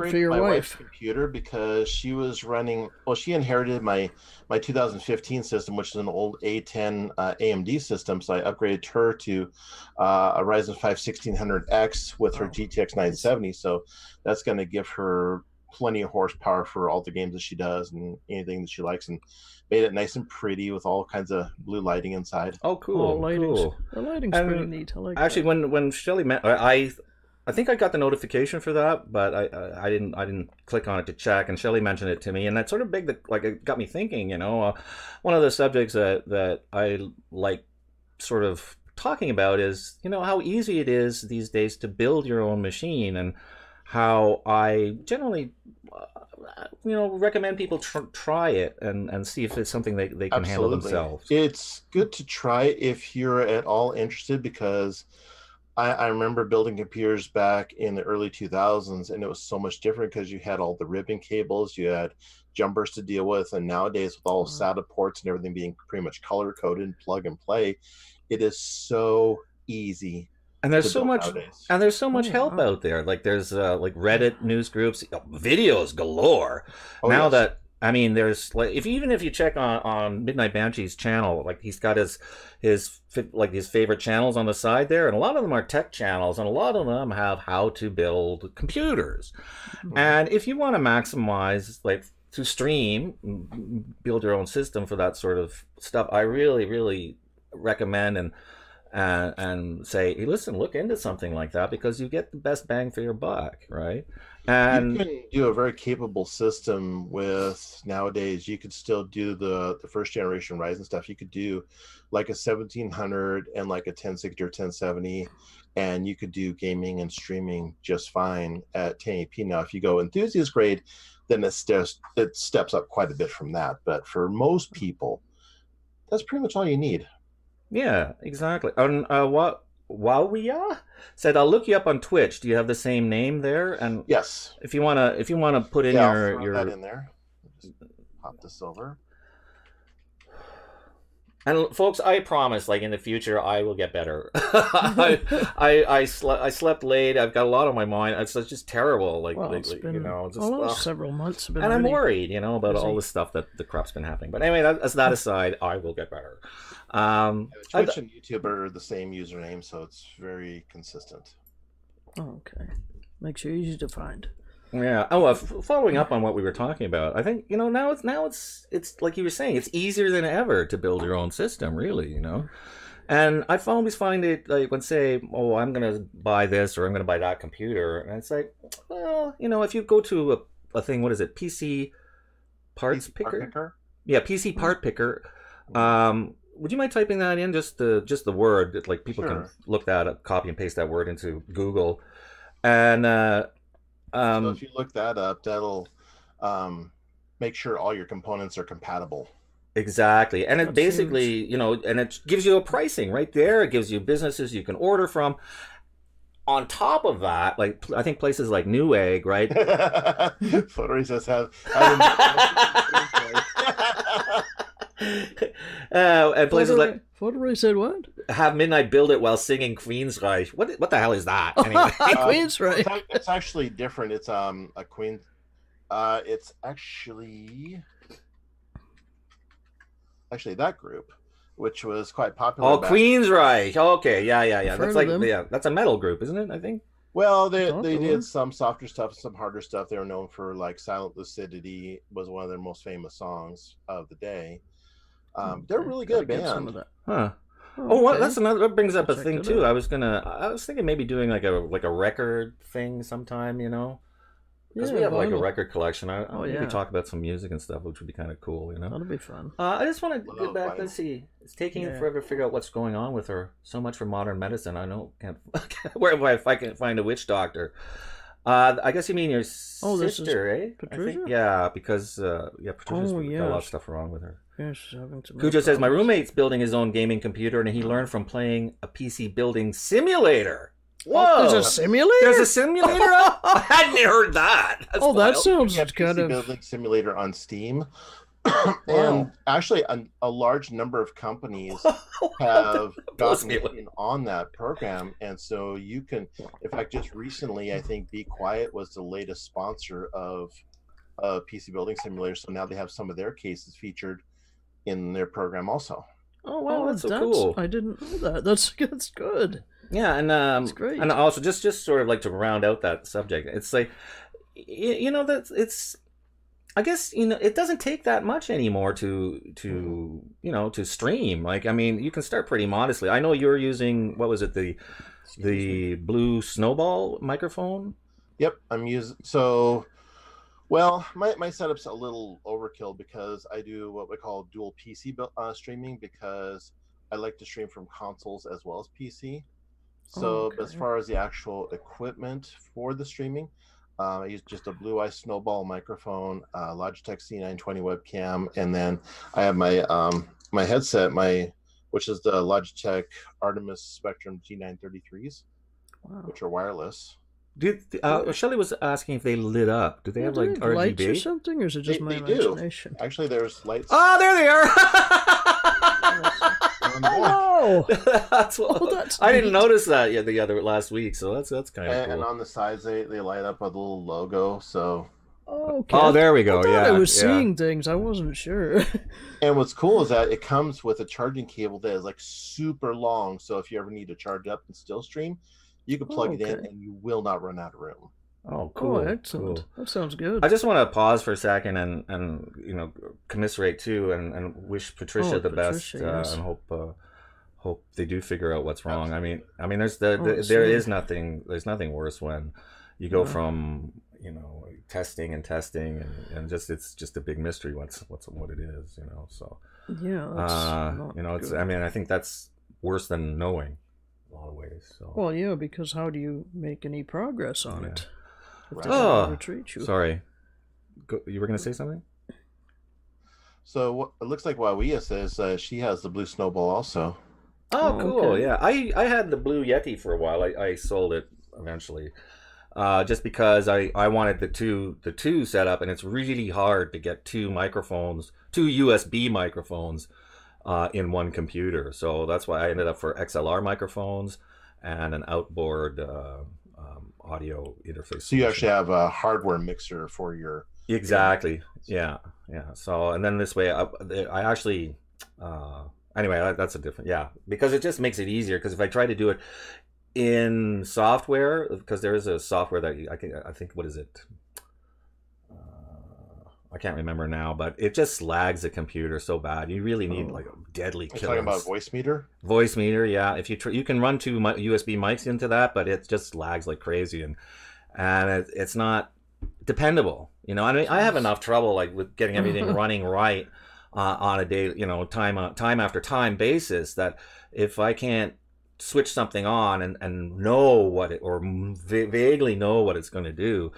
[SPEAKER 1] for your
[SPEAKER 4] my
[SPEAKER 1] wife.
[SPEAKER 4] wife's computer because she was running. Well, she inherited my 2015 system, which is an old A10 AMD system. So I upgraded her to a Ryzen 5 1600X with her GTX 970. So that's going to give her plenty of horsepower for all the games that she does and anything that she likes, and made it nice and pretty with all kinds of blue lighting inside.
[SPEAKER 2] Oh, cool! Cool.
[SPEAKER 1] The lighting's pretty neat. I like
[SPEAKER 2] actually,
[SPEAKER 1] that.
[SPEAKER 2] when Shelley met, I think I got the notification for that, but I didn't click on it to check. And Shelley mentioned it to me, and that sort of it got me thinking. One of the subjects that I like sort of talking about is how easy it is these days to build your own machine, and how I generally recommend people try it and see if it's something they can handle themselves.
[SPEAKER 4] It's good to try if you're at all interested, because I remember building computers back in the early 2000s, and it was so much different because you had all the ribbon cables, you had jumpers to deal with, and nowadays with all SATA ports and everything being pretty much color coded and plug and play, it is so easy.
[SPEAKER 2] And there's so much help out there. Like there's like Reddit news groups, videos galore. There's like even if you check on Midnight Banshee's channel, like he's got his favorite channels on the side there, and a lot of them are tech channels, and a lot of them have how to build computers. Mm-hmm. And if you want to maximize, like to build your own system for that sort of stuff, I really, really recommend and say, hey, listen, look into something like that because you get the best bang for your buck, right? And
[SPEAKER 4] you can do a very capable system with nowadays. You could still do the first generation Ryzen stuff. You could do like a 1700 and like a 1060 or 1070, and you could do gaming and streaming just fine at 1080p. Now, if you go enthusiast grade, then it steps up quite a bit from that. But for most people, that's pretty much all you need.
[SPEAKER 2] yeah, exactly. And what Wowia said, I'll look you up on Twitch. Do you have the same name there? And
[SPEAKER 4] Yes.
[SPEAKER 2] if you wanna put in
[SPEAKER 4] I'll
[SPEAKER 2] your
[SPEAKER 4] throw that in there. Just pop this over.
[SPEAKER 2] And folks, I promise, like in the future, I will get better. I slept late. I've got a lot on my mind. It's just terrible. Like
[SPEAKER 1] Well,
[SPEAKER 2] lately,
[SPEAKER 1] it's been
[SPEAKER 2] you know, just
[SPEAKER 1] almost several months. Have been
[SPEAKER 2] and I'm
[SPEAKER 1] really
[SPEAKER 2] worried, you know, about
[SPEAKER 1] busy.
[SPEAKER 2] all the stuff that the crap's been happening. But anyway, that's that aside. I will get better.
[SPEAKER 4] Twitch and YouTube are the same username, so it's very consistent.
[SPEAKER 1] Oh, okay. Makes you easy to find.
[SPEAKER 2] Yeah. Oh, following up on what we were talking about, I think, you know, now it's like you were saying, it's easier than ever to build your own system, really, you know. And I always find it like when say, oh, I'm gonna buy this or I'm gonna buy that computer, and it's like, well, you know, if you go to a thing, what is it, PC parts
[SPEAKER 4] PC
[SPEAKER 2] picker?
[SPEAKER 4] part picker?
[SPEAKER 2] Yeah, PC part picker. Would you mind typing that in? Just the word that like people can look that up, copy and paste that word into Google, and
[SPEAKER 4] so if you look that up, that'll make sure all your components are compatible.
[SPEAKER 2] exactly, and it
[SPEAKER 1] That
[SPEAKER 2] basically,
[SPEAKER 1] seems-
[SPEAKER 2] you know, and it gives you a pricing right there. It gives you businesses you can order from. On top of that, like I think places like Newegg, right?
[SPEAKER 4] Photo says
[SPEAKER 2] And places like
[SPEAKER 1] Photo said what?
[SPEAKER 2] have Midnight build it while singing Queensryche. What the hell is that? Anyway.
[SPEAKER 1] Queen's right.
[SPEAKER 4] It's actually different. It's a Queen. It's actually that group, which was quite popular.
[SPEAKER 2] Oh, Queensryche. Okay, yeah.
[SPEAKER 1] I've
[SPEAKER 2] That's
[SPEAKER 1] heard
[SPEAKER 2] like
[SPEAKER 1] of them.
[SPEAKER 2] that's a metal group, isn't it? I think.
[SPEAKER 4] Well,
[SPEAKER 1] I
[SPEAKER 4] they
[SPEAKER 1] thought they were.
[SPEAKER 4] did some softer stuff, some harder stuff. They were known for like "Silent Lucidity" was one of their most famous songs of the day. They're a really good
[SPEAKER 1] Gotta get some
[SPEAKER 4] band.
[SPEAKER 1] of that.
[SPEAKER 2] Huh. Oh, well,
[SPEAKER 1] Okay.
[SPEAKER 2] that's another. That brings up a
[SPEAKER 1] Check
[SPEAKER 2] thing
[SPEAKER 1] it
[SPEAKER 2] too.
[SPEAKER 1] out.
[SPEAKER 2] I was thinking maybe doing like a record thing sometime, you know, because
[SPEAKER 1] Yeah,
[SPEAKER 2] we have like a
[SPEAKER 1] vinyl.
[SPEAKER 2] record collection. I'll maybe
[SPEAKER 1] yeah.
[SPEAKER 2] talk about some music and stuff, which would be kind of cool, you know.
[SPEAKER 1] That'll be fun.
[SPEAKER 2] I just want to
[SPEAKER 4] Well,
[SPEAKER 2] get back.
[SPEAKER 4] vinyl.
[SPEAKER 2] Let's see. It's taking
[SPEAKER 1] Yeah.
[SPEAKER 2] forever to figure out what's going on with her. So much for modern medicine. I know can't. Where if I can find a witch doctor. I guess you mean your
[SPEAKER 1] Oh, this is
[SPEAKER 2] sister, eh? I
[SPEAKER 1] Patricia?
[SPEAKER 2] think, yeah, because Patricia's
[SPEAKER 1] Oh,
[SPEAKER 2] got a lot of
[SPEAKER 1] yes.
[SPEAKER 2] stuff wrong with her.
[SPEAKER 1] Yeah, she's having some.
[SPEAKER 2] Cujo says, my
[SPEAKER 1] problems.
[SPEAKER 2] roommate's building his own gaming computer and he learned from playing a PC building simulator. Whoa!
[SPEAKER 1] Oh, there's a simulator.
[SPEAKER 2] There's a simulator? I hadn't heard that. That's
[SPEAKER 1] Oh, that
[SPEAKER 2] wild.
[SPEAKER 1] sounds
[SPEAKER 4] Yeah,
[SPEAKER 1] kind
[SPEAKER 4] PC
[SPEAKER 1] of.
[SPEAKER 4] Building Simulator on Steam.
[SPEAKER 2] Wow.
[SPEAKER 4] And actually, a large number of companies have
[SPEAKER 2] Blows
[SPEAKER 4] gotten
[SPEAKER 2] me away.
[SPEAKER 4] in on that program, and so you can. In fact, just recently, I think Be Quiet was the latest sponsor of PC Building Simulator. So now they have some of their cases featured in their program also.
[SPEAKER 2] Oh, wow,
[SPEAKER 1] Oh,
[SPEAKER 2] that's so cool.
[SPEAKER 1] I didn't know that. That's good.
[SPEAKER 2] Yeah, and
[SPEAKER 1] That's great.
[SPEAKER 2] and also just sort of like to round out that subject, it's like you know that it's I guess you know it doesn't take that much anymore to you know to stream. Like I mean, you can start pretty modestly. I know you're using what was it the blue snowball microphone.
[SPEAKER 4] Yep, I'm using so. Well, my setup's a little overkill because I do what we call dual PC streaming because I like to stream from consoles as well as PC. So, but as
[SPEAKER 1] Okay.
[SPEAKER 4] far as the actual equipment for the streaming, I use just a Blue Eye Snowball microphone, Logitech C920 webcam, and then I have my my headset, which is the Logitech Artemis Spectrum G933s,
[SPEAKER 1] Wow.
[SPEAKER 4] which are wireless.
[SPEAKER 2] Shelley was asking if they lit up. Do they have like
[SPEAKER 1] Do they have lights or
[SPEAKER 2] RGB?
[SPEAKER 1] something, or is it just my
[SPEAKER 4] They do.
[SPEAKER 1] imagination?
[SPEAKER 4] Actually, there's lights.
[SPEAKER 2] Oh, there they are.
[SPEAKER 4] on the back.
[SPEAKER 1] Oh,
[SPEAKER 2] That's what,
[SPEAKER 1] Oh, that's
[SPEAKER 2] I didn't
[SPEAKER 1] neat.
[SPEAKER 2] notice that the other last week, so that's kind of
[SPEAKER 4] And
[SPEAKER 2] cool.
[SPEAKER 4] on the sides, they light up with a little logo. So,
[SPEAKER 1] okay.
[SPEAKER 2] Oh, there we go.
[SPEAKER 1] I thought
[SPEAKER 2] Yeah,
[SPEAKER 1] I was
[SPEAKER 2] yeah.
[SPEAKER 1] seeing things. I wasn't sure.
[SPEAKER 4] and what's cool is that it comes with a charging cable that is like super long. So if you ever need to charge up and still stream, you can plug it in,
[SPEAKER 1] Okay.
[SPEAKER 4] and you will not run out of room.
[SPEAKER 2] Oh, cool.
[SPEAKER 1] Oh, excellent.
[SPEAKER 2] Cool.
[SPEAKER 1] That sounds good.
[SPEAKER 2] I just want to pause for a second and you know commiserate too and wish Patricia
[SPEAKER 1] Oh,
[SPEAKER 2] the
[SPEAKER 1] Patricia,
[SPEAKER 2] best
[SPEAKER 1] yes.
[SPEAKER 2] and hope they do figure out what's wrong.
[SPEAKER 4] Absolutely.
[SPEAKER 2] I mean, there's there's nothing worse when you go from testing and just it's just a big mystery what it is, So
[SPEAKER 1] Yeah, that's not
[SPEAKER 2] it's
[SPEAKER 1] good.
[SPEAKER 2] I mean, I think that's worse than knowing in a lot of ways. So
[SPEAKER 1] Well, yeah, because how do you make any progress on
[SPEAKER 2] Yeah.
[SPEAKER 1] it? If
[SPEAKER 4] Right.
[SPEAKER 1] they don't know how to treat you.
[SPEAKER 2] sorry, you were gonna say something?
[SPEAKER 4] So it looks like Wawia says she has the blue snowball also.
[SPEAKER 2] Oh,
[SPEAKER 1] Oh,
[SPEAKER 2] cool.
[SPEAKER 1] okay.
[SPEAKER 2] Yeah, I had the Blue Yeti for a while. I sold it eventually, just because I wanted the two set up, and it's really hard to get two USB microphones, in one computer. So that's why I ended up for XLR microphones and an outboard audio interface.
[SPEAKER 4] So you
[SPEAKER 2] solution.
[SPEAKER 4] actually have a hardware mixer for your.
[SPEAKER 2] Exactly. Yeah. So, and then this way, I actually, anyway, that's a different, because it just makes it easier. Because if I try to do it in software, because there is a software that I think, what is it? I can't remember now, but it just lags the computer so bad. You really need like a deadly
[SPEAKER 4] You're
[SPEAKER 2] killer.
[SPEAKER 4] talking about voice meter?
[SPEAKER 2] Voice meter, yeah. If you can run two USB mics into that, but it just lags like crazy, and it's not dependable. I mean, I have enough trouble like with getting everything running right on a day, time after time basis, that if I can't switch something on and know what it, or vaguely know what it's going to do,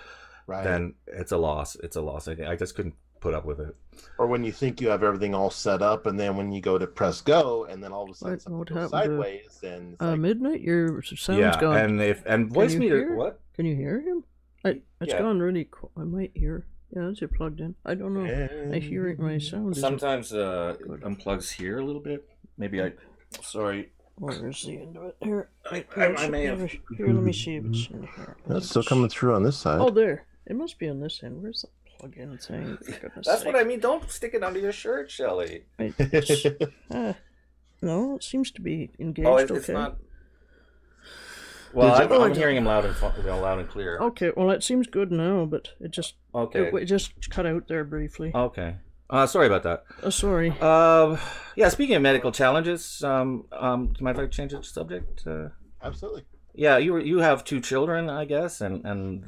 [SPEAKER 4] Right.
[SPEAKER 2] then it's a loss. I just couldn't put up with it.
[SPEAKER 4] Or when you think you have everything all set up, and then when you go to press go, and then all of a sudden something goes sideways, then it's like,
[SPEAKER 1] Midnight, your sound's gone.
[SPEAKER 2] And voice
[SPEAKER 1] you
[SPEAKER 2] meter,
[SPEAKER 1] hear?
[SPEAKER 2] what?
[SPEAKER 1] Can you hear him? It's gone really. I might hear. Yeah, is it plugged in? I don't know. I hear it. My sound.
[SPEAKER 2] Sometimes it unplugs here a little bit. Maybe sorry.
[SPEAKER 1] Where's the end of it? Here.
[SPEAKER 2] I may have.
[SPEAKER 1] Here, let me see if it's in here.
[SPEAKER 4] that's still coming through on this side.
[SPEAKER 1] Oh, there. It must be on this end. Where's the plug-in thing? For goodness
[SPEAKER 2] That's
[SPEAKER 1] sake.
[SPEAKER 2] what I mean. Don't stick it under your shirt, Shelley.
[SPEAKER 1] No, it seems to be engaged.
[SPEAKER 2] Oh, it's
[SPEAKER 1] okay.
[SPEAKER 2] not. Well, I'm hearing him loud and clear.
[SPEAKER 1] Okay, well, it seems good now, but it just
[SPEAKER 2] Okay.
[SPEAKER 1] it just cut out there briefly.
[SPEAKER 2] Okay. Sorry about that.
[SPEAKER 1] Sorry.
[SPEAKER 2] Yeah. Speaking of medical challenges, do you mind if I change the subject?
[SPEAKER 4] Absolutely.
[SPEAKER 2] Yeah, you have two children, I guess, and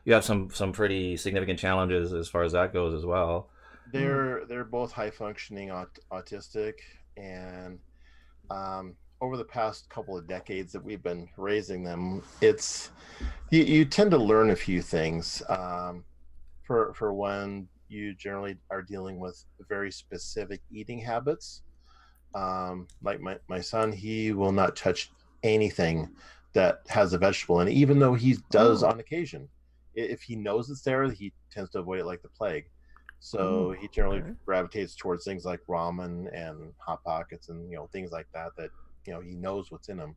[SPEAKER 2] you have some pretty significant challenges as far as that goes as well.
[SPEAKER 4] They're both high functioning autistic, and over the past couple of decades that we've been raising them, it's you tend to learn a few things. For one, you generally are dealing with very specific eating habits. Like my son, he will not touch anything that has a vegetable in it, even though he does on occasion. If he knows it's there, he tends to avoid it like the plague. So he generally gravitates towards things like ramen and hot pockets and things like that he knows what's in them.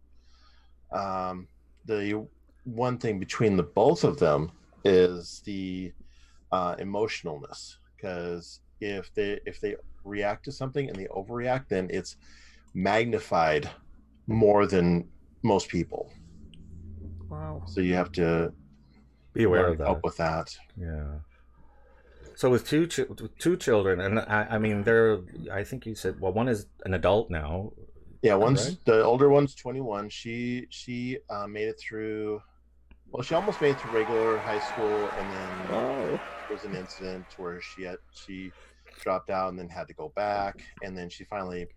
[SPEAKER 4] The one thing between the both of them is the emotionalness, because if they react to something and they overreact, then it's magnified more than most people.
[SPEAKER 1] Wow.
[SPEAKER 4] So you have to
[SPEAKER 2] be aware of that.
[SPEAKER 4] Help with that.
[SPEAKER 2] Yeah. So with two children, and I mean, I think you said, well, one is an adult now.
[SPEAKER 4] Yeah,
[SPEAKER 2] right?
[SPEAKER 4] The older one's 21. She made it through. Well, she almost made it through regular high school, and then there was an incident where she dropped out and then had to go back, and then she finally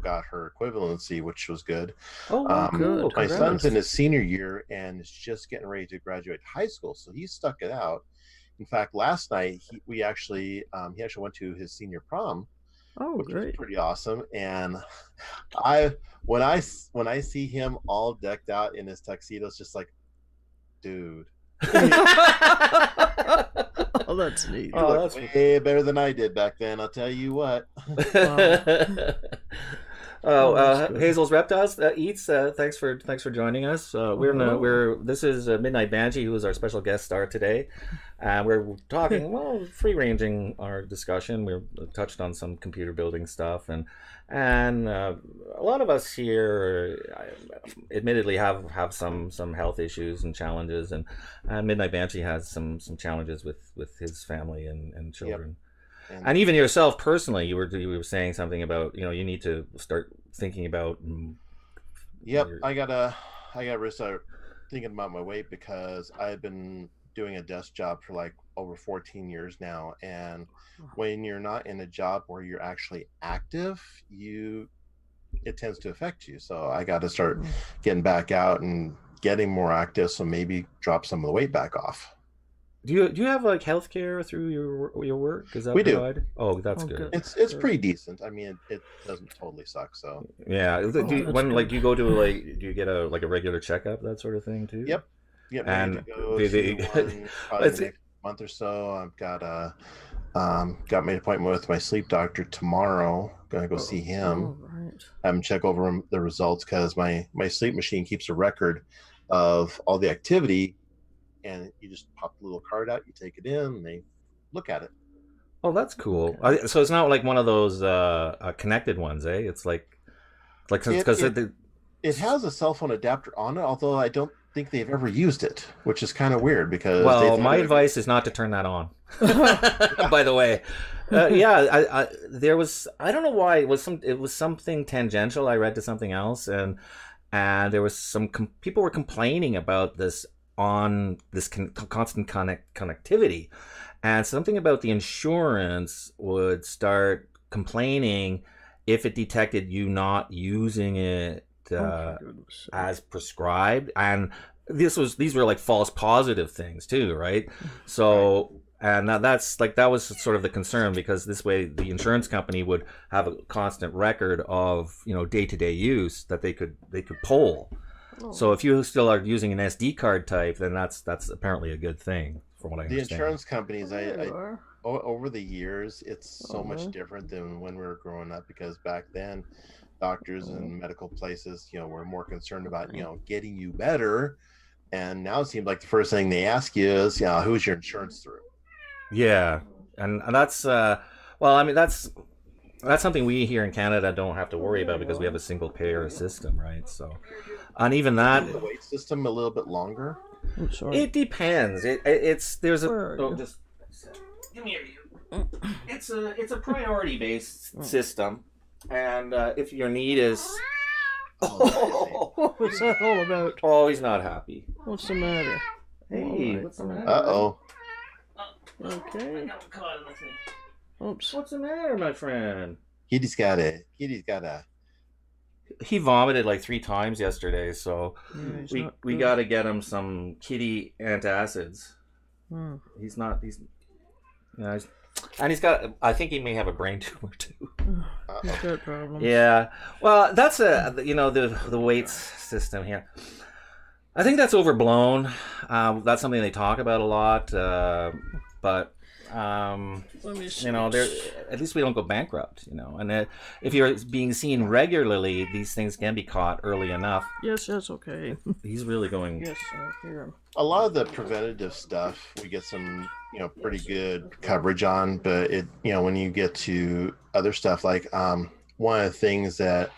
[SPEAKER 4] got her equivalency, which was good.
[SPEAKER 1] Good.
[SPEAKER 4] My son's in his senior year and is just getting ready to graduate high school, so he stuck it out. In fact, last night he actually went to his senior prom, which
[SPEAKER 1] great.
[SPEAKER 4] was pretty awesome. And when I see him all decked out in his tuxedo, it's just like, dude.
[SPEAKER 1] Oh, that's neat.
[SPEAKER 4] You look way better than I did back then, I'll tell you what.
[SPEAKER 2] Hazel's Reptiles Eats. Thanks for joining us. This is Midnight Banshee, who is our special guest star today. We're talking free-ranging our discussion. We're touched on some computer building stuff, and a lot of us here, admittedly, have some health issues and challenges, and Midnight Banshee has some challenges with his family and children. And even yourself personally, you were saying something about, you need to start thinking about.
[SPEAKER 4] Yep, I gotta really start thinking about my weight, because I've been doing a desk job for like over 14 years now, and when you're not in a job where you're actually active, it tends to affect you. So I got to start getting back out and getting more active, so maybe drop some of the weight back off.
[SPEAKER 2] Do you have like healthcare through your work? Is that
[SPEAKER 4] we
[SPEAKER 2] provided?
[SPEAKER 4] do.
[SPEAKER 2] Oh, that's good.
[SPEAKER 4] It's pretty decent. I mean, it doesn't totally suck. So
[SPEAKER 2] yeah. Do you go to do you get a regular checkup, that sort of thing too?
[SPEAKER 4] Yep.
[SPEAKER 2] And
[SPEAKER 4] probably the next month or so. I've got my appointment with my sleep doctor tomorrow. Gonna go see him.
[SPEAKER 1] Right.
[SPEAKER 4] Have him check over the results, because my sleep machine keeps a record of all the activity, and you just pop the little card out, you take it in, and they look at it.
[SPEAKER 2] Oh, that's cool. So it's not like one of those connected ones, eh? It's like because
[SPEAKER 4] it has a cell phone adapter on it, although I don't think they've ever used it, which is kind of weird, because
[SPEAKER 2] my advice is not to turn that on. By the way, there was, I don't know why, it was something tangential. I read to something else, and there was some people were complaining about this constant connectivity, and something about the insurance would start complaining if it detected you not using it as prescribed. And these were like false positive things too, right? So and that was sort of the concern, because this way the insurance company would have a constant record of day-to-day use that they could pull. So if you still are using an SD card type, then that's apparently a good thing, from what I understand.
[SPEAKER 4] The insurance companies, over the years, it's so much different than when we were growing up, because back then doctors and medical places, were more concerned about, getting you better. And now it seems like the first thing they ask you is, who's your insurance through?
[SPEAKER 2] Yeah. And that's, that's something we here in Canada don't have to worry about, because we have a single payer system, right? So, and even that,
[SPEAKER 4] the wait system a little bit longer.
[SPEAKER 2] It depends. There's a just give me you. It's a priority based system, and if your need is,
[SPEAKER 1] what's that all about?
[SPEAKER 2] Oh, he's not happy.
[SPEAKER 1] What's the matter?
[SPEAKER 2] Hey, what's the matter?
[SPEAKER 4] Uh-oh.
[SPEAKER 1] Okay. Oops.
[SPEAKER 2] What's the matter, my friend?
[SPEAKER 4] Kitty's got a.
[SPEAKER 2] He vomited like 3 times yesterday, so we got to get him some kitty antacids. He's got. I think he may have a brain tumor too.
[SPEAKER 1] He's got problems.
[SPEAKER 2] Yeah. Well, that's the weights system here. I think that's overblown. That's something they talk about a lot, but.
[SPEAKER 1] Let me see.
[SPEAKER 2] At least we don't go bankrupt, and if you're being seen regularly, these things can be caught early enough.
[SPEAKER 1] Yes, that's okay.
[SPEAKER 2] He's really going.
[SPEAKER 1] Yes, I hear him.
[SPEAKER 4] A lot of the preventative stuff we get some, pretty good coverage on, but when you get to other stuff, like one of the things that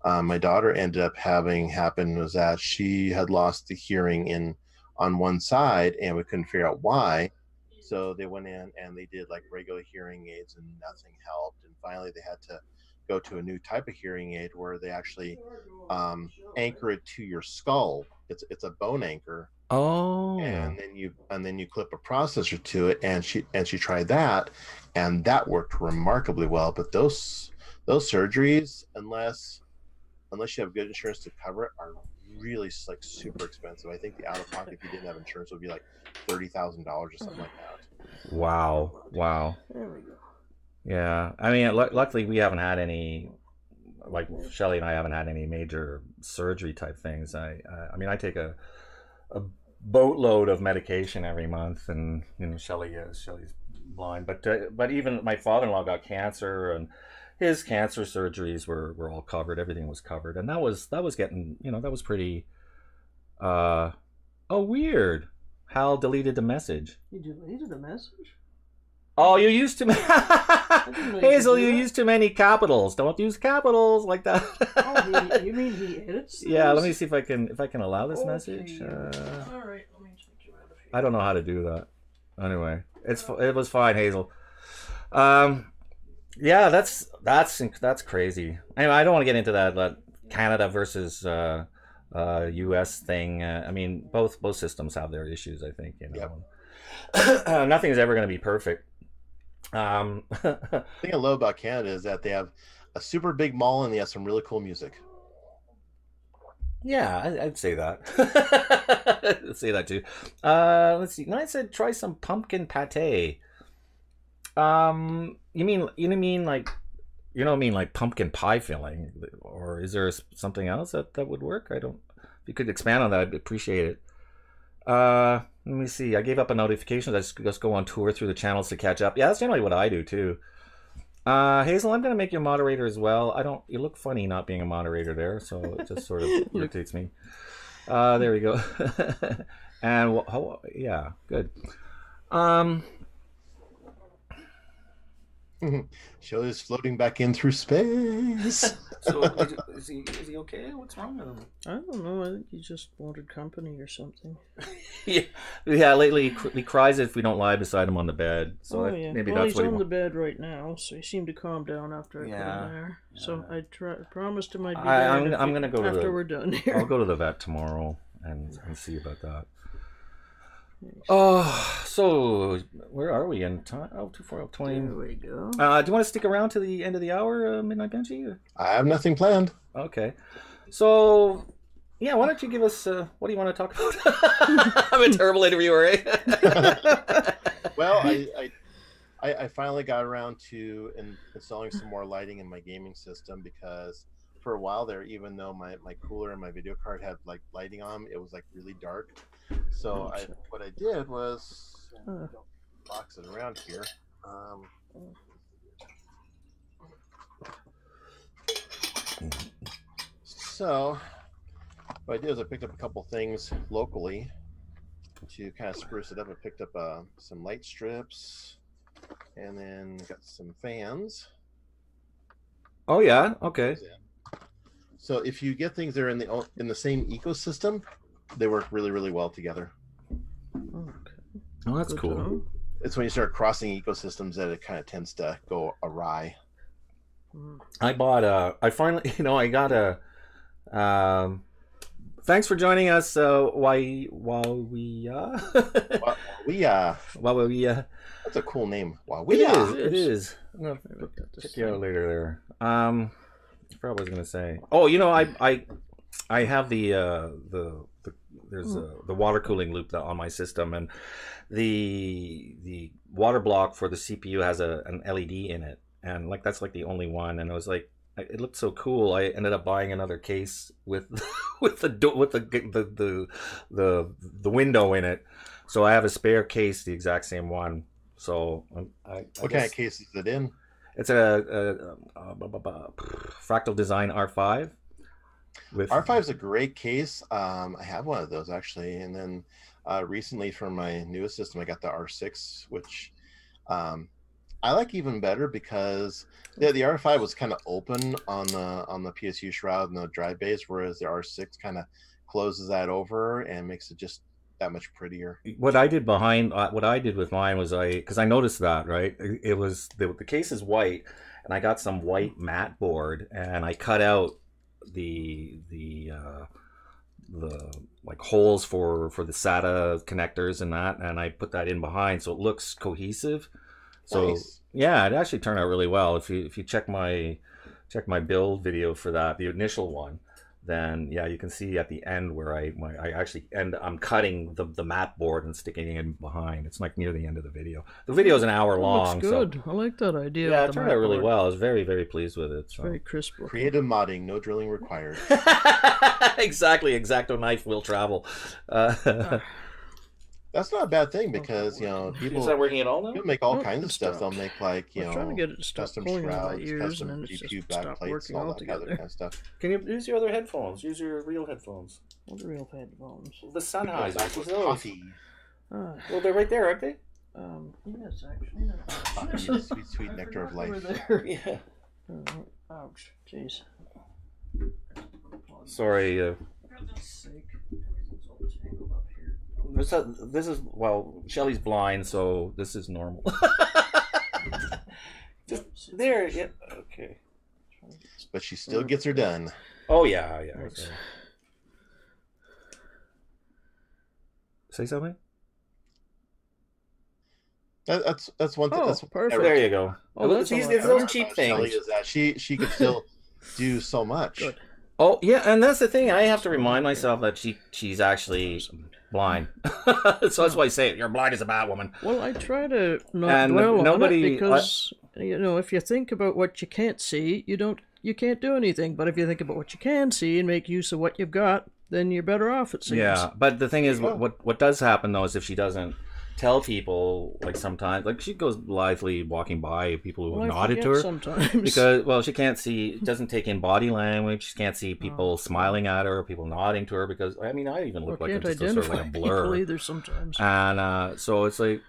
[SPEAKER 4] my daughter ended up having happen was that she had lost the hearing on one side, and we couldn't figure out why. So they went in and they did like regular hearing aids, and nothing helped. And finally they had to go to a new type of hearing aid where they actually anchor it to your skull. It's a bone anchor.
[SPEAKER 2] Oh.
[SPEAKER 4] And then you clip a processor to it, and she tried that, and that worked remarkably well. But those surgeries, unless you have good insurance to cover it, are really like super expensive. I think the out of pocket, if you didn't have insurance, would be like $30,000 or something like that.
[SPEAKER 2] Wow.
[SPEAKER 1] There we go.
[SPEAKER 2] Yeah, I mean, luckily we haven't had any, like Shelly and I haven't had any major surgery type things. I mean, I take a boatload of medication every month, and Shelly's blind, but even my father-in-law got cancer, and his cancer surgeries were all covered. Everything was covered, and that was getting, that was pretty. Weird. Hal deleted the message.
[SPEAKER 1] He deleted the message?
[SPEAKER 2] Oh, you used too many. Hazel, you used too many capitals. Don't use capitals like that.
[SPEAKER 1] Oh, you mean he edits things?
[SPEAKER 2] Yeah, let me see if I can allow this message.
[SPEAKER 1] All right, let me check you out.
[SPEAKER 2] I don't know how to do that. Anyway, it was fine, Hazel. Yeah, that's crazy. Anyway, I don't want to get into that Canada versus U.S. thing. I mean, both systems have their issues. I think nothing is ever going to be perfect.
[SPEAKER 4] The thing I love about Canada is that they have a super big mall and they have some really cool music.
[SPEAKER 2] Yeah, I'd say that. I'd say that too. Let's see. No, I said try some pumpkin pate. You mean like pumpkin pie filling, or is there something else that would work? I don't. If you could expand on that, I'd appreciate it. Let me see. I gave up a notification. I just go on tour through the channels to catch up. Yeah, that's generally what I do too. Hazel, I'm gonna make you a moderator as well. You look funny not being a moderator there, so it just sort of irritates me. There we go. And yeah, good.
[SPEAKER 4] Shelley's floating back in through space.
[SPEAKER 2] So is he okay? What's wrong with him?
[SPEAKER 1] I don't know. I think he just wanted company or something.
[SPEAKER 2] yeah. Lately he cries if we don't lie beside him on the bed. So
[SPEAKER 1] yeah.
[SPEAKER 2] maybe
[SPEAKER 1] well,
[SPEAKER 2] that's
[SPEAKER 1] he's
[SPEAKER 2] what
[SPEAKER 1] on the bed right now, so he seemed to calm down after I put him there. Yeah. So I promised him I'd be there. I'm gonna go
[SPEAKER 2] after
[SPEAKER 1] we're done here.
[SPEAKER 2] I'll go to the vet tomorrow and see about that. So where are we in time? 20.
[SPEAKER 1] There we go.
[SPEAKER 2] Do you want to stick around to the end of the hour, Midnight Benchy?
[SPEAKER 4] I have nothing planned.
[SPEAKER 2] Okay. So, yeah, why don't you give us, what do you want to talk about? I'm a terrible interviewer, eh?
[SPEAKER 4] Well, I finally got around to installing some more lighting in my gaming system, because for a while there, even though my cooler and my video card had like lighting on, it was like really dark. So what I did was box it around here. So what I did is I picked up a couple things locally to kind of spruce it up. I picked up some light strips, and then got some fans.
[SPEAKER 2] Oh yeah, okay.
[SPEAKER 4] So if you get things that are in the same ecosystem, they work really, really well together.
[SPEAKER 1] Okay.
[SPEAKER 2] Oh, that's cool.
[SPEAKER 4] It's when you start crossing ecosystems that it kind of tends to go awry.
[SPEAKER 2] I bought I finally, I got a thanks for joining us while we
[SPEAKER 4] that's a cool name.
[SPEAKER 2] It is. I'm gonna check you out later there. I forgot what I was gonna say. Oh, I have the water cooling loop on my system, and the water block for the CPU has an LED in it, and that's the only one. And I was like, it looked so cool. I ended up buying another case with the window in it, so I have a spare case, the exact same one. So
[SPEAKER 4] what kind of case is it in?
[SPEAKER 2] It's a Fractal Design R5.
[SPEAKER 4] R5 is a great case. I have one of those actually, and then recently for my newest system, I got the R6, which I like even better, because the R5 was kind of open on the PSU shroud and the drive base, whereas the R6 kind of closes that over and makes it just that much prettier.
[SPEAKER 2] What I did with mine was because I noticed that, right, it was the case is white, and I got some white matte board, and I cut out the holes for the SATA connectors and that, and I put that in behind, so it looks cohesive. So nice. Yeah, it actually turned out really well. If you check my build video for that, the initial one, then yeah, you can see at the end where I'm cutting the matte board and sticking it in behind. It's near the end of the video. The video is an hour long.
[SPEAKER 1] Looks good.
[SPEAKER 2] So,
[SPEAKER 1] I like that idea.
[SPEAKER 2] Yeah, it turned out really well. I was very, very pleased with it. So.
[SPEAKER 1] Very crisp.
[SPEAKER 4] Creative modding, no drilling required.
[SPEAKER 2] Exactly. Exacto knife will travel.
[SPEAKER 4] That's not a bad thing, because people
[SPEAKER 2] is that working at all now?
[SPEAKER 4] Make all kinds of stuff. They'll make
[SPEAKER 1] trying to get it to stop
[SPEAKER 4] custom
[SPEAKER 1] pulling
[SPEAKER 4] shrouds,
[SPEAKER 1] my ears,
[SPEAKER 4] custom
[SPEAKER 1] and then it's
[SPEAKER 4] GPU
[SPEAKER 1] just stop
[SPEAKER 4] backplates,
[SPEAKER 1] working
[SPEAKER 4] all that
[SPEAKER 1] altogether.
[SPEAKER 4] kind of stuff.
[SPEAKER 2] Can you use your other headphones? Use your real headphones.
[SPEAKER 1] What are real headphones?
[SPEAKER 2] The Sennheisers.
[SPEAKER 4] Coffee.
[SPEAKER 2] Well, they're right there, aren't they?
[SPEAKER 1] Yes, actually.
[SPEAKER 4] Coffee, sweet, sweet nectar of life.
[SPEAKER 2] Yeah.
[SPEAKER 1] Ouch. Jeez.
[SPEAKER 2] Sorry.
[SPEAKER 1] For goodness sake. Everything's all tangled up here.
[SPEAKER 2] This is Shelley's blind, so this is normal. Just there. Yeah. Okay.
[SPEAKER 4] But she still gets her done.
[SPEAKER 2] Oh yeah. Okay. Say something.
[SPEAKER 4] That's one thing.
[SPEAKER 1] Oh,
[SPEAKER 4] That's
[SPEAKER 1] perfect.
[SPEAKER 2] There you go.
[SPEAKER 1] Oh, that's a lot
[SPEAKER 2] It's
[SPEAKER 1] better.
[SPEAKER 2] those cheap
[SPEAKER 4] Shelley
[SPEAKER 2] things.
[SPEAKER 4] is that she can still do so much.
[SPEAKER 1] Good.
[SPEAKER 2] Oh yeah, and that's the thing. I have to remind myself that she's actually blind. So that's why I say it. You're blind as a bad woman.
[SPEAKER 1] Well, I try to not
[SPEAKER 2] And
[SPEAKER 1] dwell
[SPEAKER 2] nobody-
[SPEAKER 1] on it because you know, if you think about what you can't see, you can't do anything. But if you think about what you can see and make use of what you've got, then you're better off. It seems.
[SPEAKER 2] Yeah, but the thing is, what does happen though is if she doesn't tell people, like sometimes, like she goes blithely walking by people who
[SPEAKER 1] Well, I
[SPEAKER 2] nodded to
[SPEAKER 1] forget
[SPEAKER 2] her
[SPEAKER 1] sometimes.
[SPEAKER 2] because she can't see, doesn't take in body language. She can't see people smiling at her, people nodding to her because I mean I even look like
[SPEAKER 1] can't
[SPEAKER 2] just a sort of
[SPEAKER 1] identify
[SPEAKER 2] like a blur.
[SPEAKER 1] people either sometimes.
[SPEAKER 2] And so it's like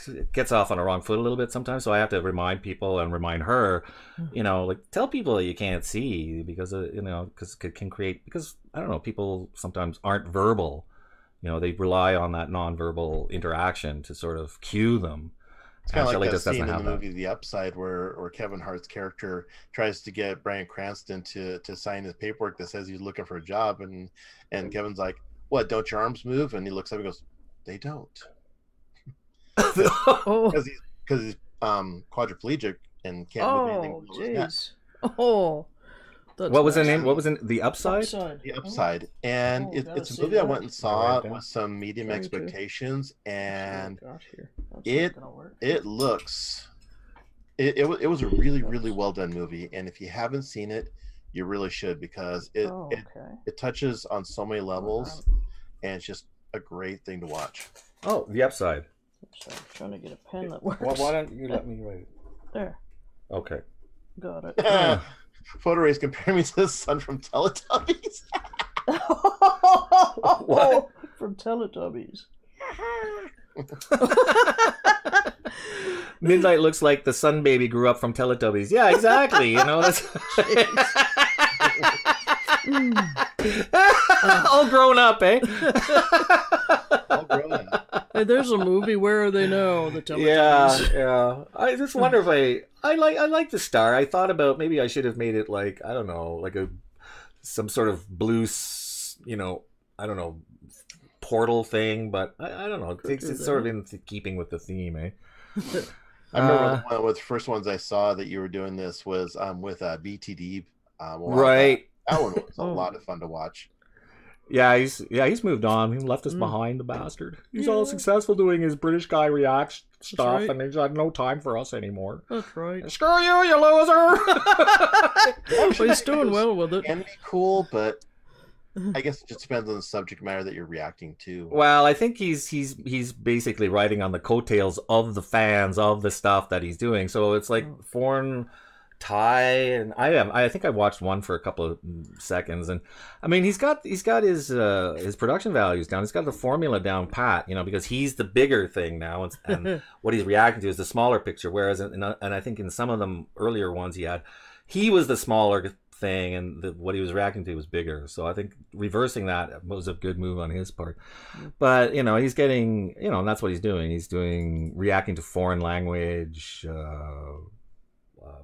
[SPEAKER 2] it gets off on the wrong foot a little bit sometimes. So I have to remind people and remind her, like tell people that you can't see because because it can create, because I don't know, people sometimes aren't verbal. They rely on that nonverbal interaction to sort of cue them.
[SPEAKER 4] It's kind of
[SPEAKER 2] Shelley
[SPEAKER 4] like that
[SPEAKER 2] just doesn't
[SPEAKER 4] scene in
[SPEAKER 2] have
[SPEAKER 4] the
[SPEAKER 2] that.
[SPEAKER 4] movie The Upside where Kevin Hart's character tries to get Bryan Cranston to sign his paperwork that says he's looking for a job, and Kevin's like, "What? Don't your arms move?" And he looks up and goes, "They don't,"
[SPEAKER 1] Oh,
[SPEAKER 4] because he's quadriplegic and can't move anything
[SPEAKER 1] oh,
[SPEAKER 4] below his neck.
[SPEAKER 1] jeez. Oh, that's
[SPEAKER 2] What was the
[SPEAKER 1] nice.
[SPEAKER 2] name? What was in The Upside?
[SPEAKER 1] Upside.
[SPEAKER 4] The Upside, and
[SPEAKER 1] Oh, gotta
[SPEAKER 4] it's a
[SPEAKER 1] see
[SPEAKER 4] movie I
[SPEAKER 1] that.
[SPEAKER 4] went and saw
[SPEAKER 2] Write it down.
[SPEAKER 4] with some medium
[SPEAKER 1] Trying to.
[SPEAKER 4] expectations, and
[SPEAKER 1] Got here. That's
[SPEAKER 4] it-
[SPEAKER 1] not gonna work.
[SPEAKER 4] it looks it was a really, really well done movie, and if you haven't seen it, you really should, because it touches on so many levels, and it's just a great thing to watch.
[SPEAKER 2] Oh, The Upside.
[SPEAKER 1] So I'm trying to get a pen that works.
[SPEAKER 2] Well, why don't you let me write it?
[SPEAKER 1] There,
[SPEAKER 2] Okay.
[SPEAKER 1] got it.
[SPEAKER 4] Photo Race comparing me to the son from Teletubbies.
[SPEAKER 2] What?
[SPEAKER 1] From Teletubbies.
[SPEAKER 2] Midnight looks like the sun baby grew up from Teletubbies. Yeah, exactly. That's all grown up, eh?
[SPEAKER 4] All grown up.
[SPEAKER 1] Hey, there's a movie. Where are they now? The Teletubbies.
[SPEAKER 2] Yeah. I just wonder if I like the star. I thought about maybe I should have made it like, I don't know, like some sort of blue, I don't know, portal thing, but I don't know. It's sort of in keeping with the theme, eh?
[SPEAKER 4] I remember one of the first ones I saw that you were doing this was with BTD.
[SPEAKER 2] Right.
[SPEAKER 4] That one was a lot of fun to watch.
[SPEAKER 2] Yeah, he's moved on. He left us behind, the bastard. He's all successful doing his British guy reacts stuff,
[SPEAKER 1] right.
[SPEAKER 2] and he's got no time for us anymore.
[SPEAKER 1] That's right.
[SPEAKER 2] Screw you loser!
[SPEAKER 1] Well, he's doing well with it.
[SPEAKER 4] Can be cool, but I guess it just depends on the subject matter that you're reacting to.
[SPEAKER 2] Well, I think he's basically riding on the coattails of the fans of the stuff that he's doing. So it's like foreign Thai, and I think I watched one for a couple of seconds, and I mean he's got his production values down. He's got the formula down pat, because he's the bigger thing now, and what he's reacting to is the smaller picture. Whereas and I think in some of them earlier ones he was the smaller thing, and what he was reacting to was bigger. So I think reversing that was a good move on his part. But he's getting, and that's what he's doing. He's reacting to foreign language.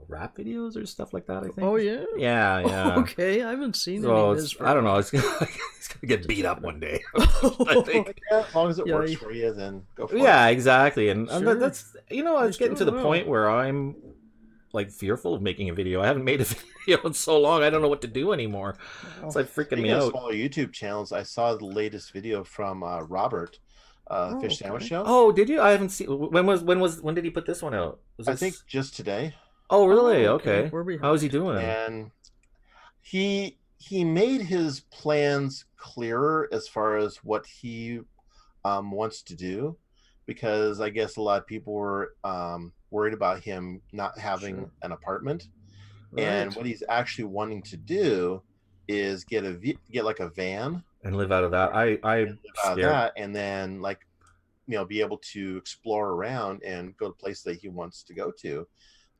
[SPEAKER 2] Rap videos or stuff like that, I think.
[SPEAKER 1] Oh yeah.
[SPEAKER 2] Yeah.
[SPEAKER 1] Okay, I haven't seen any
[SPEAKER 2] So
[SPEAKER 1] of this.
[SPEAKER 2] I don't know. He's gonna get beat up one day. I think.
[SPEAKER 4] Yeah, as long as it
[SPEAKER 1] Yeah,
[SPEAKER 4] works for you, then go for it.
[SPEAKER 2] Yeah, exactly. And
[SPEAKER 1] Sure.
[SPEAKER 2] that's it's getting to the point where I'm like fearful of making a video. I haven't made a video in so long. I don't know what to do anymore. It's like freaking
[SPEAKER 4] Speaking
[SPEAKER 2] me
[SPEAKER 4] of
[SPEAKER 2] out.
[SPEAKER 4] smaller YouTube channels, I saw the latest video from Robert, Fish Sandwich Show.
[SPEAKER 2] Oh, did you? I haven't seen. When did he put this one out?
[SPEAKER 4] I think just today.
[SPEAKER 2] Oh, really?
[SPEAKER 1] Oh,
[SPEAKER 2] okay.
[SPEAKER 1] Where we
[SPEAKER 2] How is he doing?
[SPEAKER 4] And he made his plans clearer as far as what he wants to do, because I guess a lot of people were worried about him not having an apartment.
[SPEAKER 1] Right.
[SPEAKER 4] And what he's actually wanting to do is get like a van
[SPEAKER 2] And live out of that. I'm scared.
[SPEAKER 4] that, and then be able to explore around and go to places that he wants to go to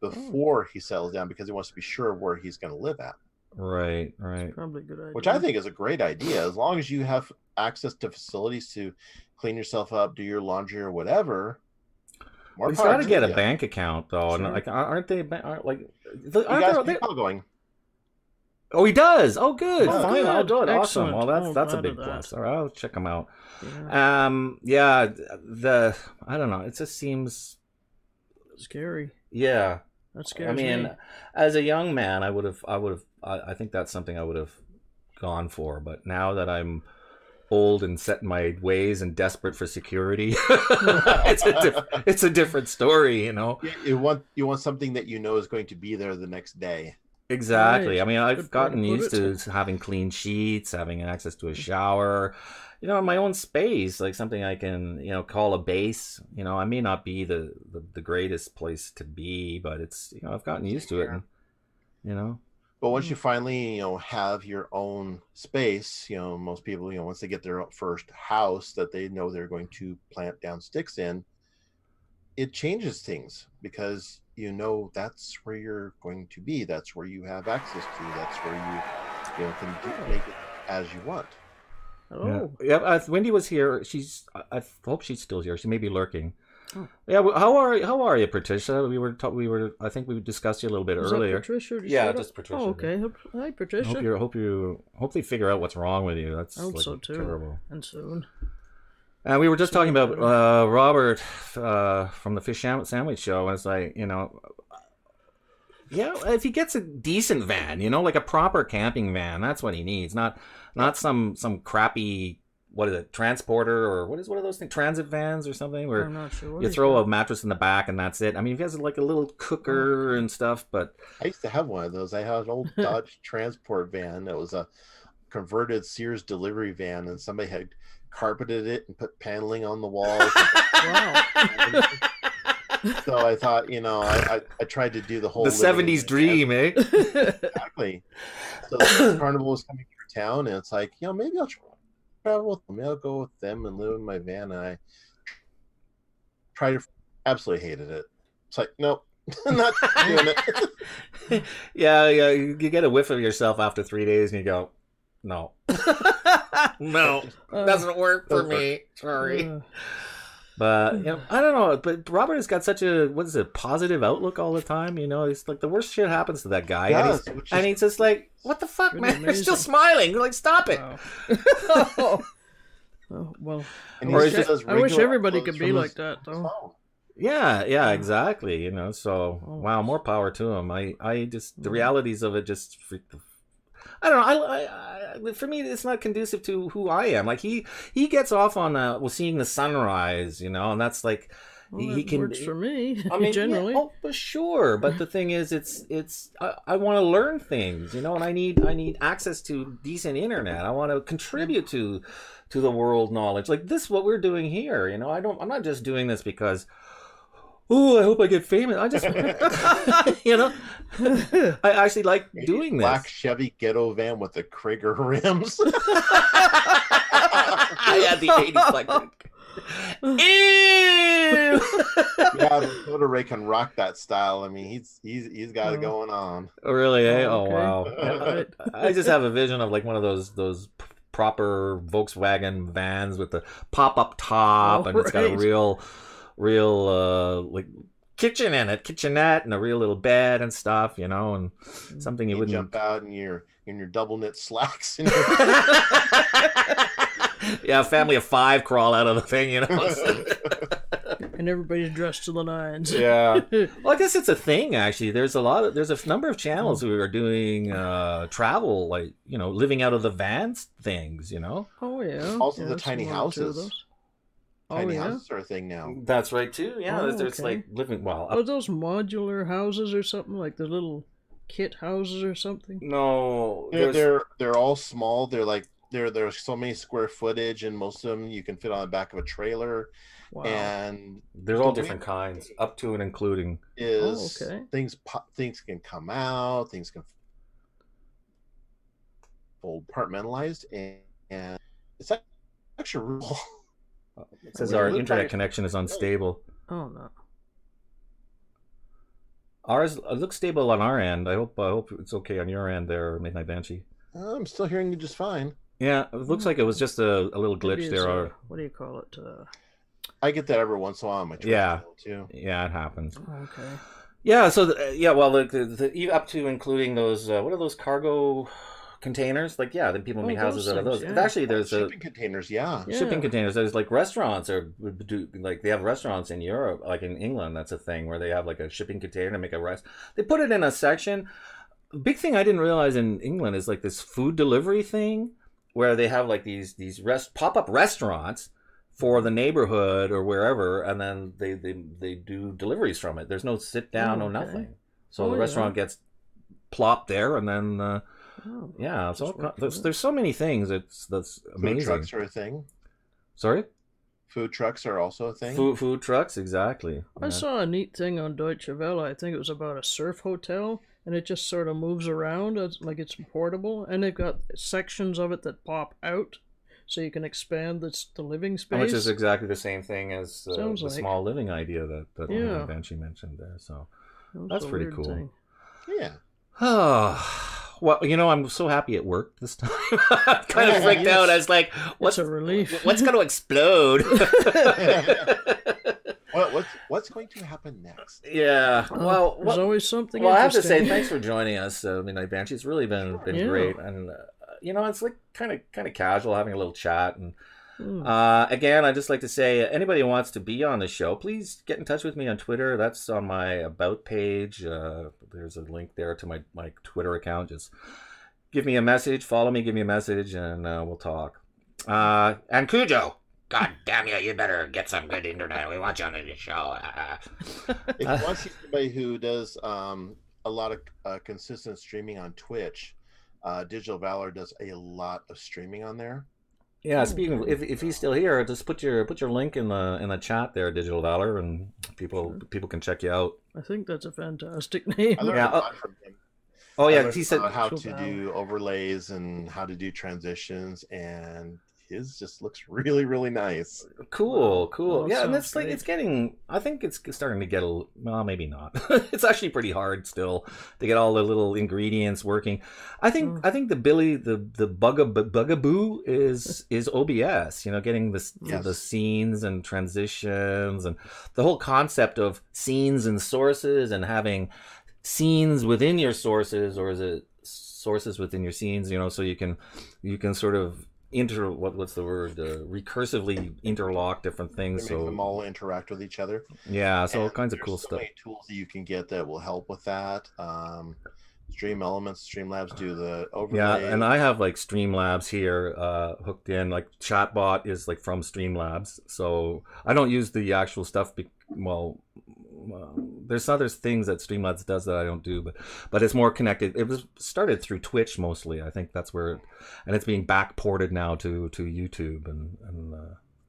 [SPEAKER 4] before he settles down, because he wants to be sure where he's going to live at.
[SPEAKER 2] Right.
[SPEAKER 1] Probably a good idea.
[SPEAKER 4] Which I think is a great idea, as long as you have access to facilities to clean yourself up, do your laundry or whatever. More
[SPEAKER 2] He's
[SPEAKER 4] power
[SPEAKER 2] got to
[SPEAKER 4] to
[SPEAKER 2] get a
[SPEAKER 4] you.
[SPEAKER 2] bank account though, and
[SPEAKER 1] Sure.
[SPEAKER 2] like aren't they aren't like
[SPEAKER 4] He got
[SPEAKER 2] they,
[SPEAKER 4] PayPal going.
[SPEAKER 2] oh, he does. Oh, good.
[SPEAKER 1] Oh,
[SPEAKER 2] Fine. Oh,
[SPEAKER 1] good.
[SPEAKER 2] good. Awesome.
[SPEAKER 1] Excellent.
[SPEAKER 2] Well,
[SPEAKER 1] Oh,
[SPEAKER 2] that's a
[SPEAKER 1] glad
[SPEAKER 2] big
[SPEAKER 1] of that.
[SPEAKER 2] plus. All right, I'll check him out.
[SPEAKER 1] Yeah.
[SPEAKER 2] Yeah. I don't know. It just seems.
[SPEAKER 1] Scary.
[SPEAKER 2] Yeah.
[SPEAKER 1] That scares
[SPEAKER 2] I mean,
[SPEAKER 1] me.
[SPEAKER 2] as a young man, I think that's something I would have gone for. But now that I'm old and set in my ways and desperate for security, it's a different story, you know.
[SPEAKER 4] You want something that you know is going to be there the next day.
[SPEAKER 2] Exactly.
[SPEAKER 1] Right.
[SPEAKER 2] I mean, I've
[SPEAKER 1] Good way
[SPEAKER 2] gotten
[SPEAKER 1] to put
[SPEAKER 2] used to having clean sheets, having access to a shower, you know, my own space, like something I can, you know, call a base. You know, I may not be the greatest place to be, but it's, you know, I've gotten used to it, and, you know.
[SPEAKER 4] But once you finally, have your own space, most people, once they get their first house that they know they're going to plant down sticks in, it changes things because that's where you're going to be. That's where you have access to. That's where you can make it as you want.
[SPEAKER 1] Oh.
[SPEAKER 2] Yeah. Wendy was here. I hope she's still here. She may be lurking.
[SPEAKER 1] Oh.
[SPEAKER 2] Yeah. How are you, Patricia? We were. I think we discussed you a little bit
[SPEAKER 1] Was
[SPEAKER 2] earlier.
[SPEAKER 1] that Patricia? Did you
[SPEAKER 2] Yeah,
[SPEAKER 1] shut
[SPEAKER 2] just
[SPEAKER 1] up?
[SPEAKER 2] Patricia.
[SPEAKER 1] Oh, okay. Hi, Patricia.
[SPEAKER 2] Hope you hopefully figure out what's wrong with you. That's
[SPEAKER 1] I hope
[SPEAKER 2] like,
[SPEAKER 1] so too.
[SPEAKER 2] terrible.
[SPEAKER 1] And soon.
[SPEAKER 2] And we were just talking about Robert from the Fish Sandwich Show. And it's like, yeah, if he gets a decent van, like a proper camping van, that's what he needs. Not some crappy, what is it, transporter, or what is one of those things, transit vans or something, where
[SPEAKER 1] I'm not sure.
[SPEAKER 2] you throw a mattress in the back and that's it. I mean, if he has like a little cooker and stuff, but
[SPEAKER 4] I used to have one of those. I had an old Dodge Transport van that was a converted Sears delivery van, and somebody had carpeted it and put paneling on the walls.
[SPEAKER 1] Wow.
[SPEAKER 4] So I thought, I tried to do the whole
[SPEAKER 2] the 70s dream, eh?
[SPEAKER 4] Exactly. So the carnival was coming through town, and it's like, maybe I'll travel with them. Maybe I'll go with them and live in my van. And I absolutely hated it. It's like, nope, I'm not doing it.
[SPEAKER 2] yeah, you get a whiff of yourself after 3 days and you go, no. No, doesn't work for me. Sorry. But I don't know. But Robert has got such a positive outlook all the time. He's like, the worst shit happens to that guy, and he's just like, what the fuck,
[SPEAKER 1] really
[SPEAKER 2] man?
[SPEAKER 1] amazing.
[SPEAKER 2] You're still smiling. Like, stop it.
[SPEAKER 1] Wow. Oh, well,
[SPEAKER 4] And
[SPEAKER 2] Or
[SPEAKER 4] he
[SPEAKER 2] it's just-
[SPEAKER 4] does
[SPEAKER 1] I wish
[SPEAKER 4] regular
[SPEAKER 1] everybody
[SPEAKER 4] uploads
[SPEAKER 1] could be
[SPEAKER 4] from
[SPEAKER 1] like
[SPEAKER 4] his
[SPEAKER 1] that, though.
[SPEAKER 4] phone.
[SPEAKER 2] Yeah, exactly. So
[SPEAKER 1] Oh.
[SPEAKER 2] wow, more power to him. I just the realities of it just freak the. I don't know. I for me, it's not conducive to who I am. Like he gets off on seeing the sunrise, and that's like
[SPEAKER 1] Well,
[SPEAKER 2] he
[SPEAKER 1] that
[SPEAKER 2] can.
[SPEAKER 1] works for me.
[SPEAKER 2] I mean,
[SPEAKER 1] generally.
[SPEAKER 2] yeah, oh, for sure. But the thing is, I want to learn things, and I need access to decent internet. I want to contribute to the world knowledge. Like this, what we're doing here. I'm not just doing this because. Oh, I hope I get famous. I just, I actually like doing this.
[SPEAKER 4] Black Chevy ghetto van with the Krieger rims.
[SPEAKER 2] I had the 80s like. Ew!
[SPEAKER 4] Yeah, the Dakota Ray can rock that style. I mean, he's got it going on.
[SPEAKER 2] Oh, really? Eh?
[SPEAKER 1] Oh,
[SPEAKER 2] Oh,
[SPEAKER 1] okay.
[SPEAKER 2] wow. I just have a vision of like one of those proper Volkswagen vans with the pop-up top, and it's got a real like kitchen in it, kitchenette, and a real little bed and stuff, and something you wouldn't
[SPEAKER 4] jump out in your double knit slacks. And
[SPEAKER 2] yeah, a family of 5 crawl out of the thing,
[SPEAKER 1] And everybody's dressed to the nines.
[SPEAKER 2] Yeah. Well, I guess it's a thing actually. There's a number of channels who are doing travel, like living out of the vans things.
[SPEAKER 1] Oh yeah.
[SPEAKER 4] Also
[SPEAKER 1] yeah,
[SPEAKER 4] the
[SPEAKER 1] I've
[SPEAKER 4] tiny
[SPEAKER 1] seen one or two of
[SPEAKER 4] houses.
[SPEAKER 1] those.
[SPEAKER 4] Tiny
[SPEAKER 1] yeah?
[SPEAKER 4] houses are a thing now.
[SPEAKER 2] That's right too. Yeah,
[SPEAKER 1] Oh,
[SPEAKER 2] there's
[SPEAKER 1] okay.
[SPEAKER 2] like living well.
[SPEAKER 1] Are those modular houses or something, like the little kit houses or something?
[SPEAKER 2] No,
[SPEAKER 4] They're all small. They're like there's so many square footage, and most of them you can fit on the back of a trailer.
[SPEAKER 1] Wow.
[SPEAKER 4] And
[SPEAKER 2] there's all different kinds, up to and including.
[SPEAKER 4] is
[SPEAKER 1] okay.
[SPEAKER 4] things can come out, things can fold compartmentalized, and it's actually real.
[SPEAKER 2] It says
[SPEAKER 4] When
[SPEAKER 2] our
[SPEAKER 4] you look
[SPEAKER 2] internet
[SPEAKER 4] at it-
[SPEAKER 2] connection is unstable.
[SPEAKER 1] Oh no.
[SPEAKER 2] Ours looks stable on our end. I hope it's okay on your end there, Midnight Banshee.
[SPEAKER 4] I'm still hearing you just fine.
[SPEAKER 2] Yeah, it looks like it was just a little
[SPEAKER 1] Maybe
[SPEAKER 2] glitch
[SPEAKER 1] it's
[SPEAKER 2] there.
[SPEAKER 1] what do you call it?
[SPEAKER 4] I get that every once in a while on my Twitch
[SPEAKER 2] Yeah.
[SPEAKER 4] channel too.
[SPEAKER 2] Yeah, it happens.
[SPEAKER 1] Okay.
[SPEAKER 2] Yeah, so well, up to including those what are those cargo containers? Like, yeah, then people make houses
[SPEAKER 1] those
[SPEAKER 2] out of those.
[SPEAKER 1] things,
[SPEAKER 2] And actually, there's
[SPEAKER 4] Shipping containers, yeah.
[SPEAKER 2] shipping
[SPEAKER 1] Yeah.
[SPEAKER 2] containers. There's like restaurants like they have restaurants in Europe, like in England. That's a thing where they have like a shipping container to make a rest. They put it in a section. Big thing I didn't realize in England is like this food delivery thing where they have like these pop-up restaurants for the neighborhood or wherever, and then they do deliveries from it. There's no sit down, no
[SPEAKER 1] Okay.
[SPEAKER 2] nothing. So
[SPEAKER 1] Oh,
[SPEAKER 2] the restaurant gets plopped there, and then
[SPEAKER 1] Oh,
[SPEAKER 2] yeah,
[SPEAKER 1] just work for
[SPEAKER 2] there's so many things. That's
[SPEAKER 4] Food
[SPEAKER 2] amazing.
[SPEAKER 4] trucks are a thing.
[SPEAKER 2] Sorry,
[SPEAKER 4] Food trucks are also a thing.
[SPEAKER 2] food trucks, exactly.
[SPEAKER 1] I saw a neat thing on Deutsche Welle. I think it was about a surf hotel, and it just sort of moves around like it's portable, and they've got sections of it that pop out, so you can expand the living space.
[SPEAKER 2] Which is exactly the same thing as the
[SPEAKER 1] Sounds like.
[SPEAKER 2] small living idea that
[SPEAKER 1] Yeah.
[SPEAKER 2] Banshee mentioned there. So
[SPEAKER 1] That was
[SPEAKER 2] that's
[SPEAKER 1] a
[SPEAKER 2] pretty
[SPEAKER 1] weird
[SPEAKER 2] cool.
[SPEAKER 1] thing.
[SPEAKER 4] Yeah.
[SPEAKER 2] Well, I'm so happy it worked this time. I'm kind of freaked out. I was like,
[SPEAKER 1] What's a relief?
[SPEAKER 2] what's going to explode?
[SPEAKER 4] What's going to happen next?
[SPEAKER 2] Yeah. Well,
[SPEAKER 1] There's always something.
[SPEAKER 2] well, I have to say
[SPEAKER 1] interesting.
[SPEAKER 2] thanks for joining us, Midnight Banshee. It's really been
[SPEAKER 1] Yeah.
[SPEAKER 2] great, and it's like kind of casual, having a little chat. And
[SPEAKER 1] Hmm.
[SPEAKER 2] again, I'd just like to say, anybody who wants to be on the show, please get in touch with me on Twitter. That's on my about page. There's a link there to my Twitter account. Just give me a message, follow me, give me a message, and we'll talk. And Cujo.
[SPEAKER 3] God damn you better get some good internet. We want you on the show.
[SPEAKER 4] If you want to see somebody who does a lot of consistent streaming on Twitch, Digital Valor does a lot of streaming on there.
[SPEAKER 2] Yeah, speaking of, if he's still here, just put your link in the chat there, Digital Valor, and people can check you out.
[SPEAKER 1] I think that's a fantastic name.
[SPEAKER 4] I learned
[SPEAKER 2] Yeah,
[SPEAKER 4] a lot from him.
[SPEAKER 2] Oh
[SPEAKER 4] I
[SPEAKER 2] yeah,
[SPEAKER 4] learned
[SPEAKER 2] he said
[SPEAKER 4] how
[SPEAKER 1] Digital
[SPEAKER 4] to do overlays and how to do transitions, and his just looks really, really nice.
[SPEAKER 2] cool.
[SPEAKER 1] Oh,
[SPEAKER 2] Yeah, and
[SPEAKER 1] sounds
[SPEAKER 2] it's like
[SPEAKER 1] great.
[SPEAKER 2] it's getting. I think it's starting to get well, maybe not. It's actually pretty hard still to get all the little ingredients working. I think the bugaboo is OBS. Getting
[SPEAKER 4] Yes.
[SPEAKER 2] the scenes and transitions and the whole concept of scenes and sources and having scenes within your sources, or is it sources within your scenes? So you can sort of what's the word, recursively interlock different things.
[SPEAKER 4] Make
[SPEAKER 2] So
[SPEAKER 4] them all interact with each other.
[SPEAKER 2] yeah, so all
[SPEAKER 4] And
[SPEAKER 2] kinds of
[SPEAKER 4] there's
[SPEAKER 2] cool
[SPEAKER 4] so
[SPEAKER 2] stuff.
[SPEAKER 4] many tools that you can get that will help with that. Stream Elements, Streamlabs do the overlay.
[SPEAKER 2] Yeah, and I have like Streamlabs here hooked in. Like Chatbot is like from Streamlabs, so I don't use the actual stuff. There's other things that Streamlabs does that I don't do, but it's more connected. It was started through Twitch mostly. I think that's where, and it's being back ported now to YouTube and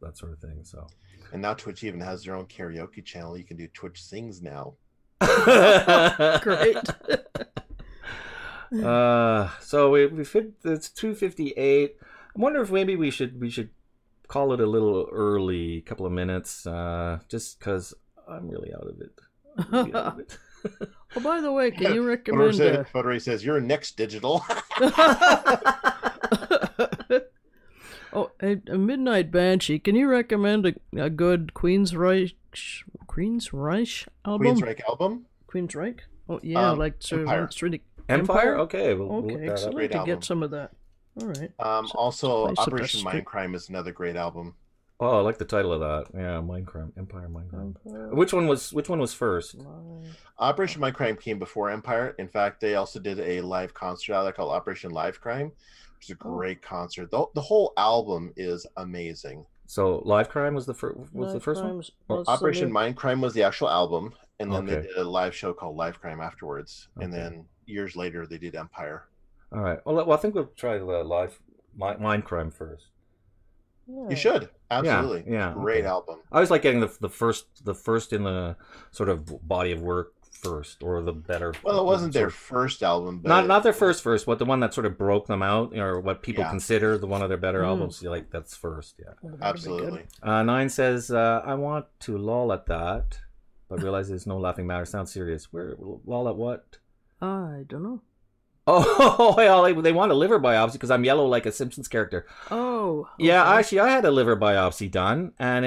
[SPEAKER 2] that sort of thing. So
[SPEAKER 4] And now Twitch even has their own karaoke channel. You can do Twitch Sings now.
[SPEAKER 1] Great.
[SPEAKER 2] So we fit. It's 2:58. I wonder if maybe we should call it a little early, a couple of minutes, just because I'm really out of it. Really out of it.
[SPEAKER 1] Well, by the way, can you recommend?
[SPEAKER 4] Fodori says, "You're next, Digital."
[SPEAKER 1] Oh, a Midnight Banshee. Can you recommend a good Queensryche album?
[SPEAKER 4] Queensryche album.
[SPEAKER 1] Queensryche? Oh yeah, like sort of
[SPEAKER 4] Empire.
[SPEAKER 1] it's really
[SPEAKER 2] Empire? Okay, we'll
[SPEAKER 1] Okay,
[SPEAKER 2] look that up.
[SPEAKER 1] excellent.
[SPEAKER 4] Great
[SPEAKER 1] To
[SPEAKER 4] album.
[SPEAKER 1] get some of that. All right.
[SPEAKER 4] Also,
[SPEAKER 1] Spice up that
[SPEAKER 4] Operation
[SPEAKER 1] streak.
[SPEAKER 4] Mindcrime is another great album.
[SPEAKER 2] Oh, I like the title of that. Yeah, Minecraft, Empire, Minecraft.
[SPEAKER 1] Empire.
[SPEAKER 2] Which one was first?
[SPEAKER 4] Operation Mindcrime came before Empire. In fact, they also did a live concert out there called Operation Live Crime, which is a great concert. The whole album is amazing.
[SPEAKER 2] So Live Crime was the first one.
[SPEAKER 4] Operation Mindcrime was the actual album, and then they
[SPEAKER 2] Okay.
[SPEAKER 4] did a live show called Live Crime afterwards. And
[SPEAKER 2] Okay.
[SPEAKER 4] then years later, they did Empire.
[SPEAKER 2] All right. Well, I think we'll try the live Minecraft first.
[SPEAKER 4] You should absolutely.
[SPEAKER 2] Yeah,
[SPEAKER 4] Great
[SPEAKER 2] okay.
[SPEAKER 4] album.
[SPEAKER 2] I always like getting the first in the sort of body of work first, or the better.
[SPEAKER 4] Well, it wasn't their
[SPEAKER 2] sort
[SPEAKER 4] first album, but
[SPEAKER 2] not their first, but the one that sort of broke them out, or what people
[SPEAKER 4] Yeah.
[SPEAKER 2] consider the one of their better albums. Like that's first, yeah.
[SPEAKER 4] absolutely.
[SPEAKER 2] Nine says, "I want to lol at that, but realize there's no laughing matter. Sounds serious. Where lol at what?
[SPEAKER 1] I don't know.
[SPEAKER 2] Oh, well, they want a liver biopsy because I'm yellow like a Simpsons character.
[SPEAKER 1] Oh.
[SPEAKER 2] Yeah,
[SPEAKER 1] okay.
[SPEAKER 2] actually, I had a liver biopsy done, and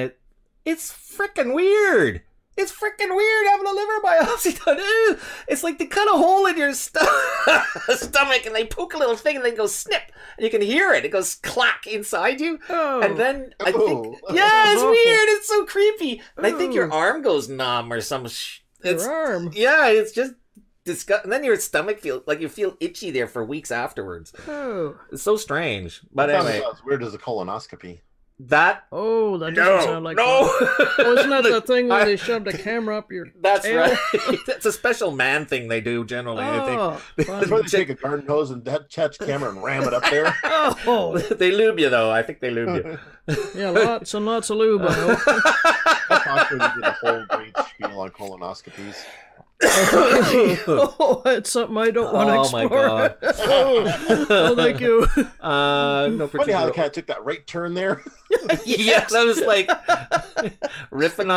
[SPEAKER 2] It's freaking weird. It's freaking weird having a liver biopsy done. Ew. It's like they cut a hole in your stomach and they poke a little thing and then go snip. And you can hear it. It goes clack inside you.
[SPEAKER 1] Oh.
[SPEAKER 2] And then I think...
[SPEAKER 4] Oh.
[SPEAKER 2] Yeah, it's
[SPEAKER 1] awful.
[SPEAKER 2] weird. It's so creepy. And I think your
[SPEAKER 1] Ooh.
[SPEAKER 2] arm goes numb or some...
[SPEAKER 1] Your arm.
[SPEAKER 2] Yeah, it's just disgusting. And then your stomach you feel itchy there for weeks afterwards.
[SPEAKER 1] Oh.
[SPEAKER 2] It's so strange. But
[SPEAKER 4] That sounds
[SPEAKER 2] anyway,
[SPEAKER 4] about as weird as a colonoscopy.
[SPEAKER 2] that...
[SPEAKER 1] Oh, that doesn't sound like
[SPEAKER 2] no.
[SPEAKER 1] fun. Oh, isn't that the thing where they shoved a camera up your
[SPEAKER 2] That's
[SPEAKER 1] tail?
[SPEAKER 2] right. That's a special man thing they do generally. I think.
[SPEAKER 1] Oh,
[SPEAKER 4] That's why
[SPEAKER 1] fun.
[SPEAKER 4] they take a garden hose and catch camera and ram it up there.
[SPEAKER 1] Oh,
[SPEAKER 2] They lube you though. I think they lube you.
[SPEAKER 1] yeah, lots and lots of lube. I hope.
[SPEAKER 4] I thought they did a whole great spiel on colonoscopies.
[SPEAKER 1] Oh, it's something I don't want to
[SPEAKER 2] Oh my
[SPEAKER 1] explore.
[SPEAKER 2] God.
[SPEAKER 1] Oh, thank you.
[SPEAKER 2] No
[SPEAKER 4] Funny how
[SPEAKER 2] particular.
[SPEAKER 4] the cat took that right turn there.
[SPEAKER 2] Yes, I was like riffing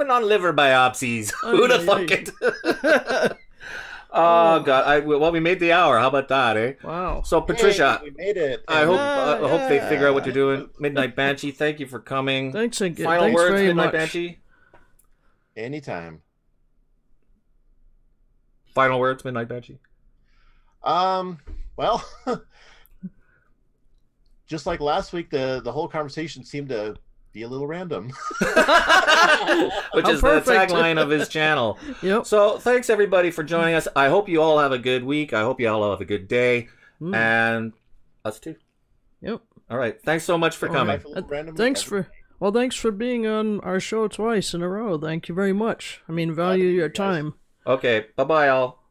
[SPEAKER 2] on liver biopsies. Who'd have
[SPEAKER 1] Ay,
[SPEAKER 2] fuck it? Oh God! Well, we made the hour. How about that, eh?
[SPEAKER 1] Wow.
[SPEAKER 2] So Patricia,
[SPEAKER 4] Hey, we made it.
[SPEAKER 2] I hope they
[SPEAKER 1] yeah.
[SPEAKER 2] figure out what you're doing. Midnight Banshee, thank you for coming.
[SPEAKER 1] Thanks again.
[SPEAKER 2] Final
[SPEAKER 1] Thanks
[SPEAKER 2] words,
[SPEAKER 1] very
[SPEAKER 2] Midnight
[SPEAKER 1] much.
[SPEAKER 2] Banshee.
[SPEAKER 4] Anytime.
[SPEAKER 2] Final words, Midnight Banshee.
[SPEAKER 4] Well, just like last week, the whole conversation seemed to be a little random.
[SPEAKER 2] Which
[SPEAKER 1] How
[SPEAKER 2] is
[SPEAKER 1] perfect.
[SPEAKER 2] the tagline of his channel.
[SPEAKER 1] Yep.
[SPEAKER 2] So thanks everybody for joining us. I hope you all have a good week. I hope you all have a good day.
[SPEAKER 1] Mm.
[SPEAKER 2] And us too.
[SPEAKER 1] Yep.
[SPEAKER 2] All right. Thanks so much for
[SPEAKER 1] All
[SPEAKER 2] coming.
[SPEAKER 4] Life a little random
[SPEAKER 1] Thanks
[SPEAKER 4] every
[SPEAKER 1] for thanks for being on our show twice in a row. Thank you very much. I mean, value your time.
[SPEAKER 2] Okay. Bye-bye, all.